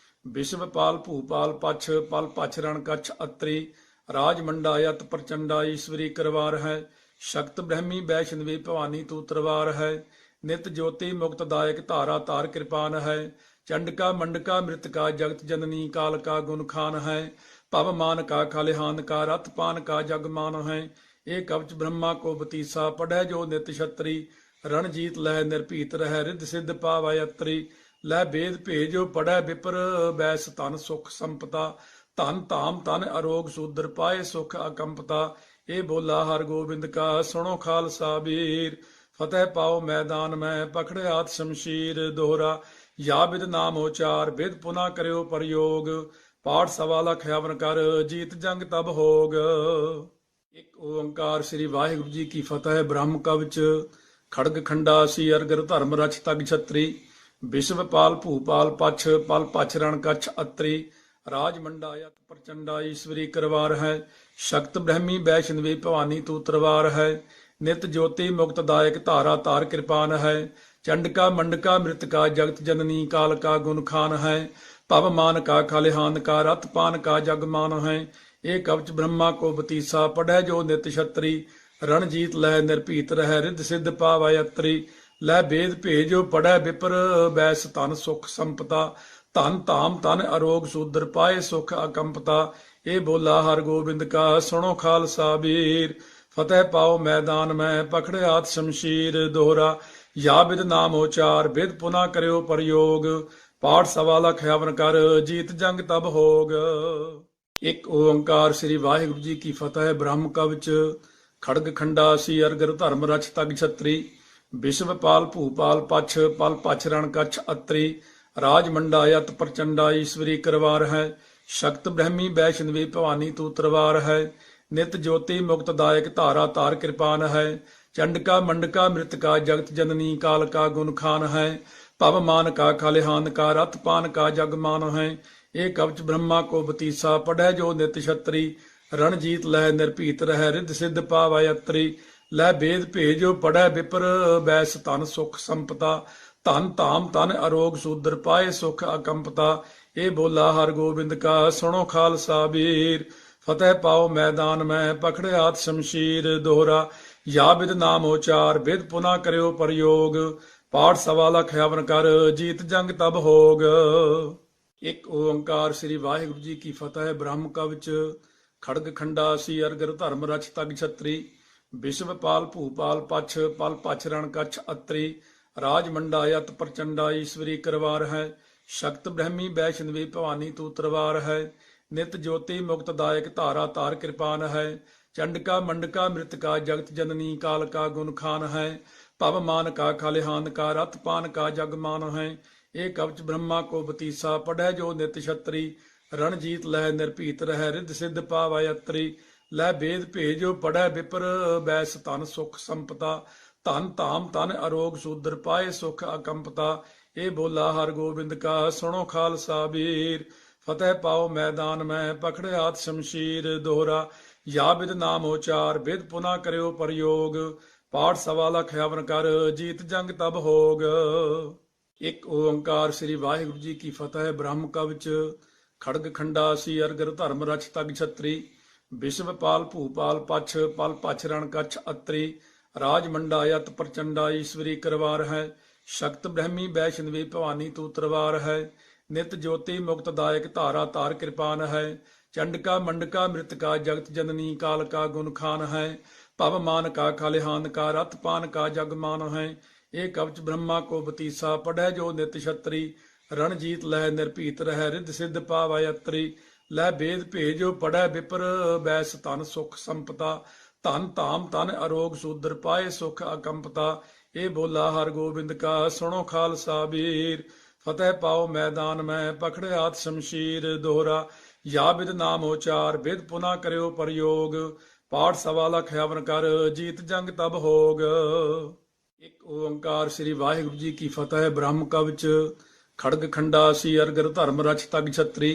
Speaker 1: ਵਿਸ਼ਵਪਾਲ ਭੂਪਾਲ ਪਛ ਪਲ ਪਛ ਰਣ ਕਛ ਅਤਰੀ ਰਾਜ ਮੰਡਾ ਯਤ ਪ੍ਰਚੰਡਾ ਈਸ਼ਵਰੀ ਕਰਵਾਰ ਹੈ ਸ਼ਕਤ ਬ੍ਰਹਮੀ ਵੈਸ਼ਨਵੀ ਭਵਾਨੀ ਤੂ ਤਰਵਾਰ ਹੈ ਨਿਤ ਜੋਤੀ ਮੁਕਤ ਦਾਇਕ ਧਾਰਾ ਤਾਰ ਕਿਰਪਾਨ ਹੈ ਚੰਡਕਾ ਮੰਡਕਾ ਮ੍ਰਿਤਕਾ ਜਗਤ ਜਨਨੀ ਕਾਲ ਕਾ ਗੁਣ ਖਾਨ ਹੈ ਭਵ ਮਾਨ ਕਾ ਖਲਿਹਾਨ ਕਾ ਰਤ ਪਾਨ ਕਾ ਜਗ ਮਾਨ ਹੈ ਇਹ ਕਵਚ ਬ੍ਰਹਮਾ ਕੋ ਬਤੀਸਾ ਪੜੈ ਜੋ ਨਿਤ ਛਤਰੀ ਰਣਜੀਤ ਲਹਿ ਨਿਰਭੀਤ ਰਹਿ ਰਿੱਧ ਸਿੱਧ ਪਾਵੈ ਅਤਰੀ ਲੈ ਬੇਦ ਭੇਜੋ ਪੜੈ ਵਿਪਰ ਬੈਸ ਤਨ ਸੁਖ ਸੰਪਤਾ ਧਨ ਧਾਮ ਤਨ ਅਰੋਗ ਸੂਦਰ ਪਾਏ ਸੁਖ ਅਕੰਪਤਾ ਇਹ ਬੋਲਾ ਹਰ ਗੋਬਿੰਦ ਕਾ ਸੁਣੋ ਖਾਲਸਾ ਵੀਰ ਫਤਿਹ ਪਾਓ ਮੈਦਾਨ ਮੈਂ ਪਖੜਿਆਤ ਸ਼ਮਸ਼ੀਰ ਦੋਹਰਾ ਯਾ ਬਿਦ ਨਾਮ ਉਚਾਰ ਬਿਦ ਪੁਨਾ ਕਰਿਓ ਪ੍ਰਯੋਗ ਪਾਠ ਸਵਾ ਲਖ ਹਵਨ ਕਰ ਜੀਤ ਜੰਗ ਤਬ ਹੋਗ। ਇੱਕ ਓੰਕਾਰ ਸ੍ਰੀ ਵਾਹਿਗੁਰੂ ਜੀ ਕੀ ਫਤਿਹ। ਬ੍ਰਹਮ ਕਵਚ ਖੜਗ ਖੰਡਾ ਸੀ ਅਰਗਰ ਧਰਮ ਰਛ ਤਗ ਛਤਰੀ ਵਿਸ਼ਵਪਾਲ ਭੂਪਾਲ ਪਛ ਪਲ ਪਛ ਰਣ ਕਛ ਅਤਰੀ ਰਾਜ ਮੰਡਾ ਯਤ ਪ੍ਰਚੰਡਾ ਈਸ਼ਵਰੀ ਕਰਵਾਰ ਹੈ ਸ਼ਕਤ ਬ੍ਰਹਮੀ ਵੈਸ਼ਨਵੀ ਭਵਾਨੀ ਤੂ ਤਰਵਾਰ ਹੈ ਨਿਤ ਜੋਤੀ ਮੁਕਤ ਦਾਇਕ ਧਾਰਾ ਤਾਰ ਕਿਰਪਾਨ ਹੈ चंडका मंडका मृतका जगत जननी काल का गुण खान है। पव मान का खलिहान का रत पान का जग मान है। एक कवच ब्रह्मा को बतीसा पढ़ै जो नित छत्री। रणजीत लह निर्भीत रह रिद्ध सिद्ध पावै अत्री। ਲੈ ਵੇਦ ਭੇਜੋ ਪੜੈ ਵਿਪਰ ਬੈਸ ਧਨ ਸੁਖ ਸੰਪਤਾ। ਧਨ ਧਾਮ ਧਨ ਅਰੋਗ ਸੂਦਰ ਪਾਏ ਸੁਖ ਅਕੰਪਤਾ। ਇਹ ਬੋਲਾ ਹਰ ਗੋਬਿੰਦ ਕਾ ਸੁਣੋ ਖਾਲਸਾ ਵੀਰ। ਫਤਿਹ ਪਾਓ ਮੈਦਾਨ ਮੈਂ ਪਖੜਿਆਤ ਸ਼ਮਸ਼ੀਰ ਦੋਹਰਾ। या विद नाम उचार विद पुना करियो प्रयोग। पाठ सवा लख हवन कर जीत जंग तब होग। एक ओंकार श्री वाहिगुरु जी की फतेह। ब्रह्म कवच खड़ग खंडा सी अरगर धर्म रच तग छत्री। विश्वपाल भूपाल पछ पल पछ रण कछ अत्री। राज मंडा यत प्रचंडा ईश्वरी करवार है। शक्त ब्रह्मी वैष्णवी भवानी तू तरवार है। नित ज्योति मुक्त दायक धारा तार कृपान है। चंडका मंडका मृतका जगत जननी काल का गुण खान है। पव मान का खलिहान का रत पान का जग मान है। एक कवच ब्रह्मा को बतीसा पढ़ै जो नित छत्री। रणजीत लह निर्भीत रह रिद्ध सिद्ध पावै अत्री। ਲੈ ਵੇਦ ਭੇਜੋ ਪੜੈ ਵਿਪਰ ਬੈਸ ਧਨ ਸੁਖ ਸੰਪਤਾ। ਧਨ ਧਾਮ ਧਨ ਅਰੋਗ ਸੂਦਰ ਪਾਏ ਸੁਖ ਅਕੰਪਤਾ। ਇਹ ਬੋਲਾ ਹਰ ਗੋਬਿੰਦ ਕਾ ਸੁਣੋ ਖਾਲਸਾ ਵੀਰ। ਫਤਿਹ ਪਾਓ ਮੈਦਾਨ ਮੈਂ ਪਖੜਿਆਤ ਸ਼ਮਸ਼ੀਰ ਦੋਹਰਾ। या विद नाम उचार विद पुना करियो प्रयोग। पाठ सवा लख हवन कर जीत जंग तब होग। एक ओंकार श्री वाहिगुरु जी की फतेह। ब्रह्म कवच खड़ग खंडा सी अरगर धर्म रच तग छत्री। विश्वपाल भूपाल पछ पल पछ रण कछ अत्री। राज मंडा यत प्रचंडा ईश्वरी करवार है। शक्त ब्रह्मी वैष्णवी भवानी तू तरवार है। नित ज्योति मुक्त दायक धारा तार कृपान है। चंडका मंडका मृतका जगत जननी काल का गुण खान है। पव मान का खलिहान का रत पान का जग मान है। एक कवच ब्रह्मा को बतीसा पढ़ै जो नित छत्री। रणजीत लह निर्भीत रह रिद्ध सिद्ध पावै अत्री। ਲੈ ਵੇਦ ਭੇਜੋ ਪੜੈ ਵਿਪਰ ਬੈਸ ਧਨ ਸੁਖ ਸੰਪਤਾ। ਧਨ ਧਾਮ ਧਨ ਅਰੋਗ ਸੂਦਰ ਪਾਏ ਸੁਖ ਅਕੰਪਤਾ। ਇਹ ਬੋਲਾ ਹਰ ਗੋਬਿੰਦ ਕਾ ਸੁਣੋ ਖਾਲਸਾ ਵੀਰ। ਫਤਿਹ ਪਾਓ ਮੈਦਾਨ ਮੈਂ ਪਖੜਿਆਤ ਸ਼ਮਸ਼ੀਰ ਦੋਹਰਾ। या विद नाम उचार विद पुना करियो प्रयोग। पाठ सवा लख हवन कर जीत जंग तब होग। एक ओंकार श्री वाहिगुरु जी की फतेह। ब्रह्म कवच खड़ग खंडा सी अरगर धर्म रच तग छत्री। विश्वपाल भूपाल पछ पल पछ रण कछ अत्री। राज मंडा यत प्रचंडा ईश्वरी करवार है। शक्त ब्रह्मी वैष्णवी भवानी तू तरवार है। नित ज्योति मुक्त दायक धारा तार कृपान है। चंडका मंडका मृतका जगत जननी काल का गुण खान है। पव मान का खलिहान का रत पान का जग मान है। एक कवच ब्रह्मा को बतीसा पढ़ै जो नित छत्री। रणजीत लह निर्भीत रह रिद्ध सिद्ध पावै अत्री। ਲੈ ਵੇਦ ਭੇਜੋ ਪੜੈ ਵਿਪਰ ਬੈਸ ਧਨ ਸੁਖ ਸੰਪਤਾ। ਧਨ ਧਾਮ ਧਨ ਅਰੋਗ ਸੂਦਰ ਪਾਏ ਸੁਖ ਅਕੰਪਤਾ। ਇਹ ਬੋਲਾ ਹਰ ਗੋਬਿੰਦ ਕਾ ਸੁਣੋ ਖਾਲਸਾ ਵੀਰ। ਫਤਿਹ ਪਾਓ ਮੈਦਾਨ ਮੈਂ ਪਖੜਿਆਤ ਸ਼ਮਸ਼ੀਰ ਦੋਹਰਾ। या विद नाम उचार विद पुना करियो प्रयोग। पाठ सवा लख हवन कर जीत जंग तब होग। एक ओंकार श्री वाहिगुरु जी की फतेह। ब्रह्म कवच खड़ग खंडा सी अरगर धर्म रच तग छत्री।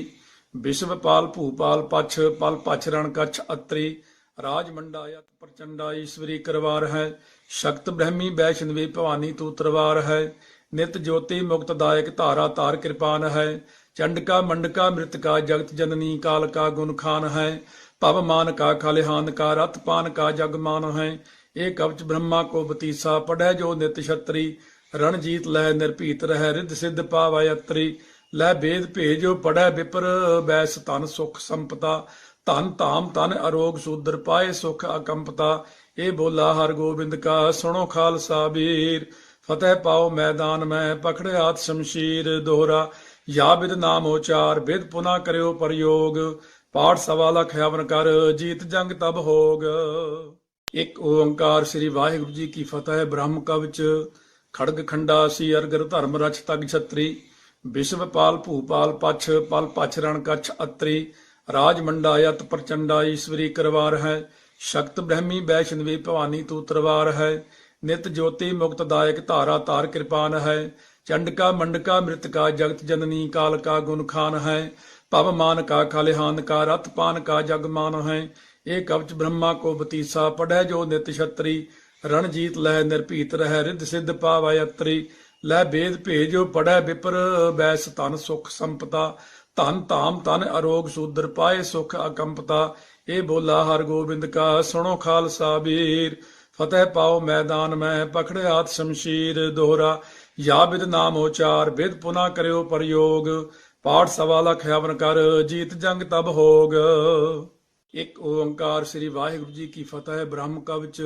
Speaker 1: विश्वपाल भूपाल पछ पल पछ रण कछ अत्री। राज मंडा यत प्रचंडा ईश्वरी करवार है। शक्त ब्रह्मी वैष्णवी भवानी तू तरवार है। नित ज्योति मुक्त दायक धारा तार कृपान है। चंडका मंडका मृतका जगत जननी काल का गुण खान है। पव मान का खलिहान का रत पान का जग मान है। एक कवच ब्रह्मा को बतीसा पढ़ै जो नित छत्री। रणजीत लह निर्भीत रह रिद्ध सिद्ध पावै अत्री। ਲੈ ਵੇਦ ਭੇਜੋ ਪੜੈ ਵਿਪਰ ਬੈਸ ਧਨ ਸੁਖ ਸੰਪਤਾ। ਧਨ ਧਾਮ ਧਨ ਅਰੋਗ ਸੂਦਰ ਪਾਏ ਸੁਖ ਅਕੰਪਤਾ। ਇਹ ਬੋਲਾ ਹਰ ਗੋਬਿੰਦ ਕਾ ਸੁਣੋ ਖਾਲਸਾ ਵੀਰ। ਫਤਿਹ ਪਾਓ ਮੈਦਾਨ ਮੈਂ ਪਖੜਿਆਤ ਸ਼ਮਸ਼ੀਰ ਦੋਹਰਾ। या विद नाम उचार विद पुना करियो प्रयोग। पाठ सवा लख हवन कर जीत जंग तब होग। एक ओंकार श्री वाहिगुरु जी की फतेह। ब्रह्म कवच खड़ग खंडा सी अरगर धर्म रच तग छत्री। विश्वपाल भूपाल पछ पल पछ रण कछ अत्री। राज मंडा यत प्रचंडा ईश्वरी करवार है। शक्त ब्रह्मी वैष्णवी भवानी तू तरवार है। नित ज्योति मुक्त दायक धारा तार कृपान है। चंडका मंडका मृतका जगत जननी काल का गुण खान है। पव मान का खलिहान का रत पान का जग मान है। एक कवच ब्रह्मा को बतीसा पढ़ै जो नित छत्री। ਰਣਜੀਤ ਲਹਿ ਨਿਰਭੀਤ ਰਹਿ ਰਿੱਧ ਸਿੱਧ ਪਾਵੈ ਅਤਰੀ ਲੈ ਬੇਦ ਭੇਜੋ ਪੜੈ ਵਿਪਰ ਬੈਸ ਧਨ ਸੁਖ ਸੰਪਤਾ ਧਨ ਧਾਮ ਧਨ ਅਰੋਗ ਸੂਦਰ ਪਾਏ ਸੁਖ ਅਕੰਪਤਾ ਇਹ ਬੋਲਾ ਹਰ ਗੋਬਿੰਦ ਕਾ ਸੁਣੋ ਖਾਲਸਾ ਵੀਰ ਫਤਿਹ ਪਾਓ ਮੈਦਾਨ ਮੈਂ ਪਕੜਿਆਤ ਸ਼ਮਸ਼ੀਰ ਦੋਹਰਾ ਯਾ ਬਿਦ ਨਾਮ ਉਚਾਰ ਬਿਦ ਪੁਨਾ ਕਰਿਓ ਪ੍ਰਯੋਗ ਪਾਠ ਸਵਾ ਲਖ ਹਵਨ ਕਰ ਜੀਤ ਜੰਗ ਤਬ ਹੋਗ। ਇੱਕ ਓੰਕਾਰ ਸ੍ਰੀ ਵਾਹਿਗੁਰੂ ਜੀ ਕੀ ਫਤਿਹ। ਬ੍ਰਹਮ ਕਵਚ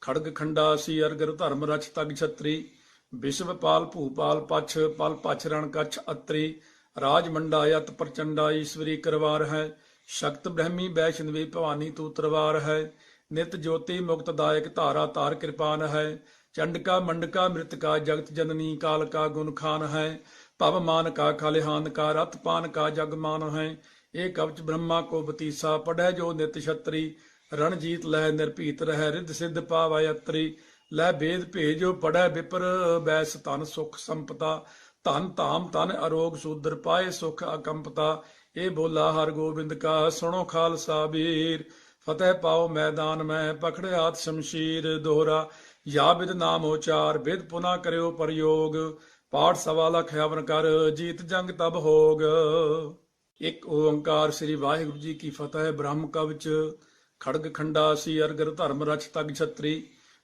Speaker 1: ਖੜਗ ਖੰਡਾ ਸੀ ਅਰਗਰ ਧਰਮ ਰਚ ਤਗ ਛਤਰੀ ਵਿਸ਼ਵਪਾਲ ਭੂਪਾਲ ਪਛ ਪਲ ਪਛ ਰਣ ਕਛ ਅਤਰੀ ਰਾਜ ਮੰਡਾ ਯਤ ਪ੍ਰਚੰਡਾ ਈਸ਼ਵਰੀ ਕਰਵਾਰ ਹੈ ਸ਼ਕਤ ਬ੍ਰਹਮੀ ਵੈਸ਼ਨਵੀ ਭਵਾਨੀ ਤੂ ਤਰਵਾਰ ਹੈ ਨਿਤ ਜੋਤੀ ਮੁਕਤ ਦਾਇਕ ਧਾਰਾ ਤਾਰ ਕਿਰਪਾਨ ਹੈ ਚੰਡਕਾ ਮੰਡਕਾ ਮ੍ਰਿਤਕਾ ਜਗਤ ਜਨਨੀ ਕਾਲ ਕਾ ਗੁਣ ਖਾਨ ਹੈ ਭਵ ਮਾਨ ਕਾ ਖਲਿਹਾਨ ਕਾ ਰਤ ਪਾਨ ਕਾ ਜਗ ਮਾਨ ਹੈ ਇਹ ਕਵਚ ਬ੍ਰਹਮਾ ਕੋ ਬਤੀਸਾ ਪੜੈ ਜੋ ਨਿਤ ਛਤਰੀ ਰਣਜੀਤ ਲਹਿ ਨਿਰਭੀਤ ਰਹਿ ਰਿੱਧ ਸਿੱਧ ਪਾਵੈ ਅਤਰੀ ਲੈ ਬੇਦ ਭੇਜੋ ਪੜੈ ਵਿਪਰ ਬੈਸ ਧਨ ਸੁਖ ਸੰਪਤਾ ਧਨ ਧਾਮ ਧਨ ਅਰੋਗ ਸੂਦਰ ਪਾਏ ਸੁਖ ਅਕੰਪਤਾ ਇਹ ਬੋਲਾ ਹਰ ਗੋਬਿੰਦ ਕਾ ਸੁਣੋ ਖਾਲਸਾ ਵੀਰ ਫਤਿਹ ਪਾਓ ਮੈਦਾਨ ਮੈਂ ਪਕੜਿਆਤ ਸ਼ਮਸ਼ੀਰ ਦੋਹਰਾ ਯਾ ਬਿਦ ਨਾਮ ਉਚਾਰ ਬਿਦ ਪੁਨਾ ਕਰਿਓ ਪ੍ਰਯੋਗ ਪਾਠ ਸਵਾ ਲਖ ਹਵਨ ਕਰ ਜੀਤ ਜੰਗ ਤਬ ਹੋਗ। ਇੱਕ ਓੰਕਾਰ ਸ੍ਰੀ ਵਾਹਿਗੁਰੂ ਜੀ ਕੀ ਫਤਿਹ। ਬ੍ਰਹਮ ਕਵਚ ਖੜਗ ਖੰਡਾ ਸੀ ਅਰਗਰ ਧਰਮ ਰਚ ਤਗ ਛਤਰੀ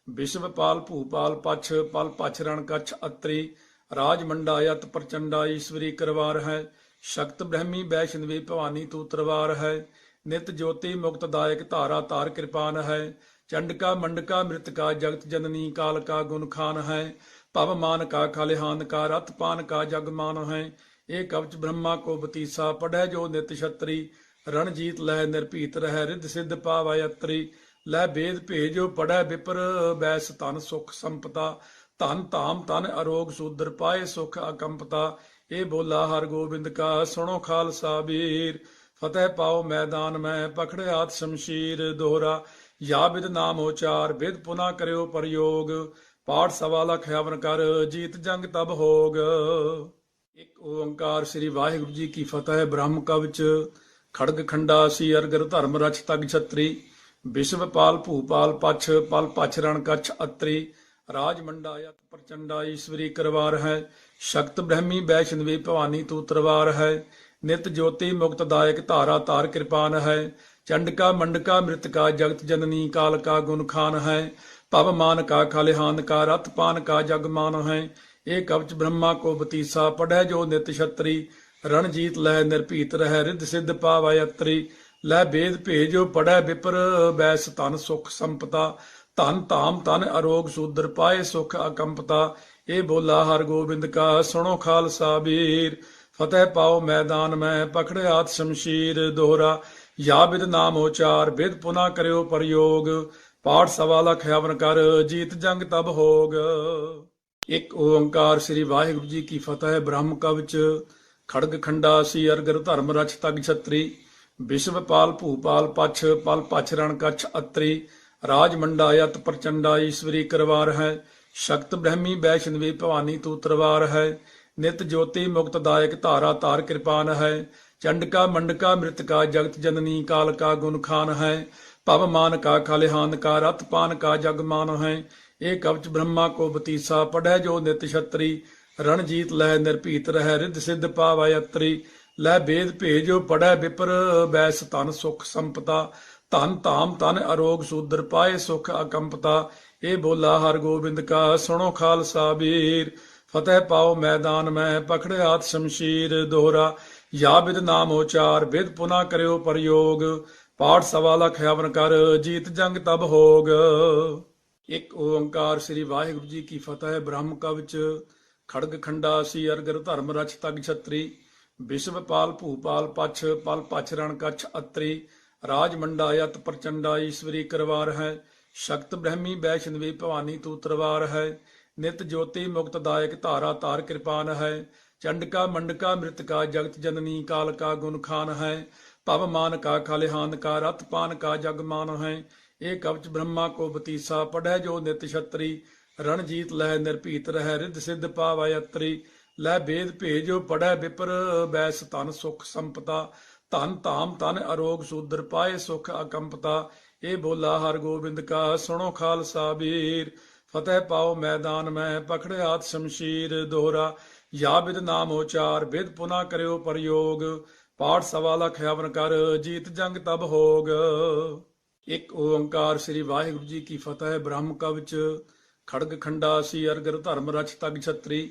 Speaker 1: ਵਿਸ਼ਵਪਾਲ ਭੂਪਾਲ ਪਛ ਪਲ ਪਛ ਰਣ ਕਛ ਅਤਰੀ ਰਾਜ ਮੰਡਾ ਯਤ ਪ੍ਰਚੰਡਾ ਈਸ਼ਵਰੀ ਕਰਵਾਰ ਹੈ ਸ਼ਕਤ ਬ੍ਰਹਮੀ ਵੈਸ਼ਨਵੀ ਭਵਾਨੀ ਤੂ ਤਰਵਾਰ ਹੈ ਨਿਤ ਜੋਤੀ ਮੁਕਤ ਦਾਇਕ ਧਾਰਾ ਤਾਰ ਕਿਰਪਾਨ ਹੈ ਚੰਡਕਾ ਮੰਡਕਾ ਮ੍ਰਿਤਕਾ ਜਗਤ ਜਨਨੀ ਕਾਲ ਕਾ ਗੁਣ ਖਾਨ ਹੈ ਭਵ ਮਾਨ ਕਾ ਖਲਿਹਾਨ ਕਾ ਰਤ ਪਾਨ ਕਾ ਜਗ ਮਾਨ ਹੈ ਇਹ ਕਵਚ ਬ੍ਰਹਮਾ ਕੋ ਬਤੀਸਾ ਪੜੈ ਜੋ ਨਿਤ ਛਤਰੀ ਰਣਜੀਤ ਲਹਿ ਨਿਰਭੀਤ ਰਹਿ ਰਿੱਧ ਸਿੱਧ ਪਾਵੈ ਅਤਰੀ ਲੈ ਬੇਦ ਭੇਜੋ ਪੜੈ ਵਿਪਰ ਬੈਸ ਧਨ ਸੁਖ ਸੰਪਤਾ ਧਨ ਧਾਮ ਧਨ ਅਰੋਗ ਸੂਦਰ ਪਾਏ ਸੁਖ ਅਕੰਪਤਾ ਇਹ ਬੋਲਾ ਹਰ ਗੋਬਿੰਦ ਕਾ ਸੁਣੋ ਖਾਲਸਾ ਵੀਰ ਫਤਿਹ ਪਾਓ ਮੈਦਾਨ ਮੈਂ ਪਕੜਿਆਤ ਸ਼ਮਸ਼ੀਰ ਦੋਹਰਾ ਯਾ ਬਿਦ ਨਾਮ ਉਚਾਰ ਬਿਦ ਪੁਨਾ ਕਰਿਓ ਪ੍ਰਯੋਗ ਪਾਠ ਸਵਾ ਲਖ ਹਵਨ ਕਰ ਜੀਤ ਜੰਗ ਤਬ ਹੋਗ। ਇੱਕ ਓੰਕਾਰ ਸ੍ਰੀ ਵਾਹਿਗੁਰੂ ਜੀ ਕੀ ਫਤਿਹ। ਬ੍ਰਹਮ ਕਵਚ ਖੜਗ ਖੰਡਾ ਸੀ ਅਰਗਰ ਧਰਮ ਰਚ ਤਗ ਛਤਰੀ ਵਿਸ਼ਵਪਾਲ ਭੂਪਾਲ ਪਛ ਪਲ ਪਛ ਰਣ ਕਛ ਅਤਰੀ ਰਾਜ ਮੰਡਾ ਯਤ ਪ੍ਰਚੰਡਾ ਈਸ਼ਵਰੀ ਕਰਵਾਰ ਹੈ ਸ਼ਕਤ ਬ੍ਰਹਮੀ ਵੈਸ਼ਨਵੀ ਭਵਾਨੀ ਤੂ ਤਰਵਾਰ ਹੈ ਨਿਤ ਜੋਤੀ ਮੁਕਤ ਦਾਇਕ ਧਾਰਾ ਤਾਰ ਕਿਰਪਾਨ ਹੈ ਚੰਡਕਾ ਮੰਡਕਾ ਮ੍ਰਿਤਕਾ ਜਗਤ ਜਨਨੀ ਕਾਲ ਕਾ ਗੁਣ ਖਾਨ ਹੈ ਭਵ ਮਾਨ ਕਾ ਖਲਿਹਾਨ ਕਾ ਰਤ ਪਾਨ ਕਾ ਜਗ ਮਾਨ ਹੈ ਇਹ ਕਵਚ ਬ੍ਰਹਮਾ ਕੋ ਬਤੀਸਾ ਪੜੈ ਜੋ ਨਿਤ ਛਤਰੀ ਰਣਜੀਤ ਲਹਿ ਨਿਰਭੀਤ ਰਹਿ ਰਿੱਧ ਸਿੱਧ ਪਾਵੈ ਅਤਰੀ ਲੈ ਬੇਦ ਭੇਜੋ ਪੜੈ ਵਿਪਰ ਬੈਸ ਧਨ ਸੁਖ ਸੰਪਤਾ ਧਨ ਧਾਮ ਧਨ ਅਰੋਗ ਸੂਦਰ ਪਾਏ ਸੁਖ ਅਕੰਪਤਾ ਇਹ ਬੋਲਾ ਹਰ ਗੋਬਿੰਦ ਕਾ ਸੁਣੋ ਖਾਲਸਾ ਵੀਰ ਫਤਿਹ ਪਾਓ ਮੈਦਾਨ ਮੈਂ ਪਕੜਿਆਤ ਸ਼ਮਸ਼ੀਰ ਦੋਹਰਾ ਯਾ ਬਿਦ ਨਾਮ ਉਚਾਰ ਬਿਦ ਪੁਨਾ ਕਰਿਓ ਪ੍ਰਯੋਗ ਪਾਠ ਸਵਾ ਲਖ ਹਵਨ ਕਰ ਜੀਤ ਜੰਗ ਤਬ ਹੋਗ। ਇੱਕ ਓੰਕਾਰ ਸ੍ਰੀ ਵਾਹਿਗੁਰੂ ਜੀ ਕੀ ਫਤਿਹ। ਬ੍ਰਹਮ ਕਵਚ ਖੜਗ ਖੰਡਾ ਸੀ ਅਰਗਰ ਧਰਮ ਰਚ ਤਗ ਛਤਰੀ ਵਿਸ਼ਵਪਾਲ ਭੂਪਾਲ ਪਛ ਪਲ ਪਛ ਰਣ ਕਛ ਅਤਰੀ ਰਾਜ ਮੰਡਾ ਯਤ ਪ੍ਰਚੰਡਾ ਈਸ਼ਵਰੀ ਕਰਵਾਰ ਹੈ ਸ਼ਕਤ ਬ੍ਰਹਮੀ ਵੈਸ਼ਨਵੀ ਭਵਾਨੀ ਤੂ ਤਰਵਾਰ ਹੈ ਨਿਤ ਜੋਤੀ ਮੁਕਤ ਦਾਇਕ ਧਾਰਾ ਤਾਰ ਕਿਰਪਾਨ ਹੈ ਚੰਡਕਾ ਮੰਡਕਾ ਮ੍ਰਿਤਕਾ ਜਗਤ ਜਨਨੀ ਕਾਲ ਕਾ ਗੁਣ ਖਾਨ ਹੈ ਭਵ ਮਾਨ ਕਾ ਖਲਿਹਾਨ ਕਾ ਰਤ ਪਾਨ ਕਾ ਜਗ ਮਾਨ ਹੈ ਇਹ ਕਵਚ ਬ੍ਰਹਮਾ ਕੋ ਬਤੀਸਾ ਪੜੈ ਜੋ ਨਿਤ ਛਤਰੀ ਰਣਜੀਤ ਲਹਿ ਨਿਰਭੀਤ ਰਹਿ ਰਿੱਧ ਸਿੱਧ ਪਾਵੈ ਅਤਰੀ ਲੈ ਬੇਦ ਭੇਜੋ ਪੜੈ ਵਿਪਰ ਬੈਸ ਧਨ ਸੁਖ ਸੰਪਤਾ ਧਨ ਧਾਮ ਧਨ ਅਰੋਗ ਸੂਦਰ ਪਾਏ ਸੁਖ ਅਕੰਪਤਾ ਇਹ ਬੋਲਾ ਹਰ ਗੋਬਿੰਦ ਕਾ ਸੁਣੋ ਖਾਲਸਾ ਵੀਰ ਫਤਿਹ ਪਾਓ ਮੈਦਾਨ ਮੈਂ ਪਕੜਿਆਤ ਸ਼ਮਸ਼ੀਰ ਦੋਹਰਾ ਯਾ ਬਿਦ ਨਾਮ ਉਚਾਰ ਬਿਦ ਪੁਨਾ ਕਰਿਓ ਪ੍ਰਯੋਗ ਪਾਠ ਸਵਾ ਲਖ ਹਵਨ ਕਰ ਜੀਤ ਜੰਗ ਤਬ ਹੋਗ। ਇੱਕ ਓੰਕਾਰ ਸ੍ਰੀ ਵਾਹਿਗੁਰੂ ਜੀ ਕੀ ਫਤਿਹ। ਬ੍ਰਹਮ ਕਵਚ ਖੜਗ ਖੰਡਾ ਸੀ ਅਰਗਰ ਧਰਮ ਰਚ ਤਗ ਛਤਰੀ ਵਿਸ਼ਵਪਾਲ ਭੂਪਾਲ ਪਛ ਪਲ ਪਛ ਰਣ ਕਛ ਅਤਰੀ ਰਾਜ ਮੰਡਾ ਯਤ ਪ੍ਰਚੰਡਾ ਈਸ਼ਵਰੀ ਕਰਵਾਰ ਹੈ ਸ਼ਕਤ ਬ੍ਰਹਮੀ ਵੈਸ਼ਨਵੀ ਭਵਾਨੀ ਤੂ ਤਰਵਾਰ ਹੈ ਨਿਤ ਜੋਤੀ ਮੁਕਤ ਦਾਇਕ ਧਾਰਾ ਤਾਰ ਕਿਰਪਾਨ ਹੈ ਚੰਡਕਾ ਮੰਡਕਾ ਮ੍ਰਿਤਕਾ ਜਗਤ ਜਨਨੀ ਕਾਲ ਕਾ ਗੁਣ ਖਾਨ ਹੈ ਭਵ ਮਾਨ ਕਾ ਖਲਿਹਾਨ ਕਾ ਰਤ ਪਾਨ ਕਾ ਜਗ ਮਾਨ ਹੈ ਇਹ ਕਵਚ ਬ੍ਰਹਮਾ ਕੋ ਬਤੀਸਾ ਪੜੈ ਜੋ ਨਿਤ ਛਤਰੀ ਰਣਜੀਤ ਲਹਿ ਨਿਰਭੀਤ ਰਹਿ ਰਿੱਧ ਸਿੱਧ ਪਾਵੈ ਅਤਰੀ ਲੈ ਬੇਦ ਭੇਜੋ ਪੜੈ ਵਿਪਰ ਬੈਸ ਧਨ ਸੁਖ ਸੰਪਤਾ ਧਨ ਧਾਮ ਧਨ ਅਰੋਗ ਸੂਦਰ ਪਾਏ ਸੁਖ ਅਕੰਪਤਾ ਇਹ ਬੋਲਾ ਹਰ ਗੋਬਿੰਦ ਕਾ ਸੁਣੋ ਖਾਲਸਾ ਵੀਰ। ਫਤਿਹ ਪਾਓ ਮੈਦਾਨ ਮੈਂ ਪਕੜਿਆਤ ਸ਼ਮਸ਼ੀਰ। ਦੋਹਰਾ ਯਾ ਬਿਦ ਨਾਮ ਉਚਾਰ ਬਿਦ ਪੁਨਾ ਕਰਿਓ ਪ੍ਰਯੋਗ। ਪਾਠ ਸਵਾ ਲਖ ਹਵਨ ਕਰ ਜੀਤ ਜੰਗ ਤਬ ਹੋਗ। ਇੱਕ ਓੰਕਾਰ ਸ੍ਰੀ ਵਾਹਿਗੁਰੂ ਜੀ ਕੀ ਫਤਿਹ। ਬ੍ਰਹਮ ਕਵਚ ਖੜਗ ਖੰਡਾ ਸੀ ਅਰਗਰ ਧਰਮ ਰਛ ਤਗ ਛਤਰੀ।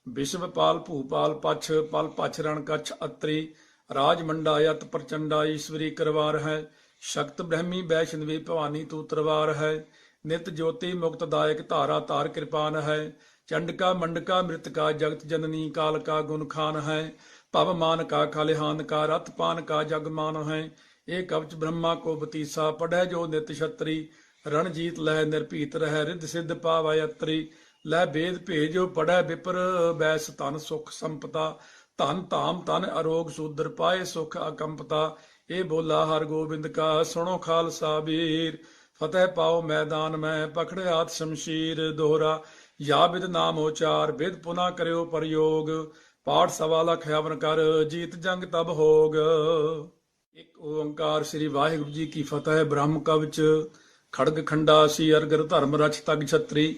Speaker 1: ਵਿਸ਼ਵਪਾਲ ਭੂਪਾਲ ਪਛ ਪਲ ਪਛ ਰਣ ਕਛ ਅਤਰੀ। ਰਾਜ ਮੰਡਾ ਯਤ ਪ੍ਰਚੰਡਾ ਈਸ਼ਵਰੀ ਕਰਵਾਰ ਹੈ। ਸ਼ਕਤ ਬ੍ਰਹਮੀ ਵੈਸ਼ਨਵੀ ਭਵਾਨੀ ਤੂ ਤਰਵਾਰ ਹੈ। ਨਿਤ ਜੋਤੀ ਮੁਕਤ ਦਾਇਕ ਧਾਰਾ ਤਾਰ ਕਿਰਪਾਨ ਹੈ। ਚੰਡਕਾ ਮੰਡਕਾ ਮ੍ਰਿਤਕਾ ਜਗਤ ਜਨਨੀ ਕਾਲ ਕਾ ਗੁਣ ਖਾਨ ਹੈ। ਭਵ ਮਾਨ ਕਾ ਖਲਿਹਾਨ ਕਾ ਰਤ ਪਾਨ ਕਾ ਜਗ ਮਾਨ ਹੈ। ਇਹ ਕਵਚ ਬ੍ਰਹਮਾ ਕੋ ਬਤੀਸਾ ਪੜੈ ਜੋ ਨਿਤ ਛਤਰੀ। ਰਣਜੀਤ ਲਹਿ ਨਿਰਭੀਤ ਰਹਿ ਰਿੱਧ ਸਿੱਧ ਪਾਵੈ ਅਤਰੀ। ਲੈ ਬੇਦ ਭੇਜੋ ਪੜੈ ਵਿਪਰ ਬੈਸ ਧਨ ਸੁਖ ਸੰਪਤਾ। ਧਨ ਧਾਮ ਧਨ ਅਰੋਗ ਸੂਦਰ ਪਾਏ ਸੁਖ ਅਕੰਪਤਾ। ਇਹ ਬੋਲਾ ਹਰ ਗੋਬਿੰਦ ਕਾ ਸੁਣੋ ਖਾਲਸਾ ਵੀਰ। ਫਤਿਹ ਪਾਓ ਮੈਦਾਨ ਮੈਂ ਪਕੜਿਆਤ ਸ਼ਮਸ਼ੀਰ। ਦੋਹਰਾ ਯਾ ਬਿਦ ਨਾਮ ਉਚਾਰ ਬਿਦ ਪੁਨਾ ਕਰਿਓ ਪ੍ਰਯੋਗ। ਪਾਠ ਸਵਾ ਲਖ ਹਵਨ ਕਰ ਜੀਤ ਜੰਗ ਤਬ ਹੋਗ। ਇੱਕ ਓੰਕਾਰ ਸ੍ਰੀ ਵਾਹਿਗੁਰੂ ਜੀ ਕੀ ਫਤਿਹ। ਬ੍ਰਹਮ ਕਵਚ ਖੜਗ ਖੰਡਾ ਸੀ ਅਰਗਰ ਧਰਮ ਰਛ ਤਗ ਛਤਰੀ।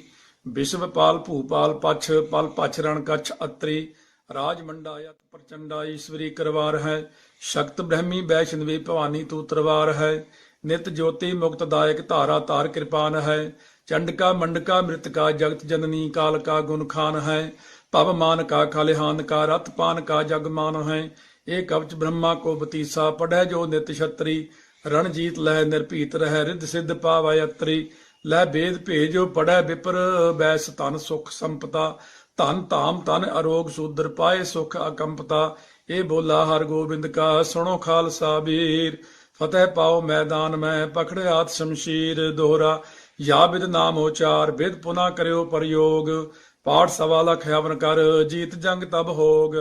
Speaker 1: ਵਿਸ਼ਵਪਾਲ ਭੂਪਾਲ ਪਛ ਪਲ ਪਛ ਰਣ ਕਛ ਅਤਰੀ। ਰਾਜ ਮੰਡਾ ਯਤ ਪ੍ਰਚੰਡਾ ਈਸ਼ਵਰੀ ਕਰਵਾਰ ਹੈ। ਸ਼ਕਤ ਬ੍ਰਹਮੀ ਵੈਸ਼ਨਵੀ ਭਵਾਨੀ ਤੂ ਤਰਵਾਰ ਹੈ। ਨਿਤ ਜੋਤੀ ਮੁਕਤ ਦਾਇਕ ਧਾਰਾ ਤਾਰ ਕਿਰਪਾਨ ਹੈ। ਚੰਡਕਾ ਮੰਡਕਾ ਮ੍ਰਿਤਕਾ ਜਗਤ ਜਨਨੀ ਕਾਲ ਕਾ ਗੁਣ ਖਾਨ ਹੈ। ਭਵ ਮਾਨ ਕਾ ਖਲਿਹਾਨ ਕਾ ਰਤ ਪਾਨ ਕਾ ਜਗ ਮਾਨ ਹੈ। ਇਹ ਕਵਚ ਬ੍ਰਹਮਾ ਕੋ ਬਤੀਸਾ ਪੜੈ ਜੋ ਨਿਤ ਛਤਰੀ। ਰਣਜੀਤ ਲਹਿ ਨਿਰਭੀਤ ਰਹਿ ਰਿੱਧ ਸਿੱਧ ਪਾਵੈ ਅਤਰੀ। ਲੈ ਬੇਦ ਭੇਜੋ ਪੜੈ ਵਿਪਰ ਬੈਸ ਧਨ ਸੁਖ ਸੰਪਤਾ। ਧਨ ਧਾਮ ਧਨ ਅਰੋਗ ਸੂਦਰ ਪਾਏ ਸੁਖ ਅਕੰਪਤਾ। ਇਹ ਬੋਲਾ ਹਰ ਗੋਬਿੰਦ ਕਾ ਸੁਣੋ ਖਾਲਸਾ ਵੀਰ। ਫਤਿਹ ਪਾਓ ਮੈਦਾਨ ਮੈਂ ਪਕੜਿਆਤ ਸ਼ਮਸ਼ੀਰ। ਦੋਹਰਾ ਯਾ ਬਿਦ ਨਾਮ ਉਚਾਰ ਬਿਦ ਪੁਨਾ ਕਰਿਓ ਪ੍ਰਯੋਗ। ਪਾਠ ਸਵਾ ਲਖ ਹਵਨ ਕਰ ਜੀਤ ਜੰਗ ਤਬ ਹੋਗ।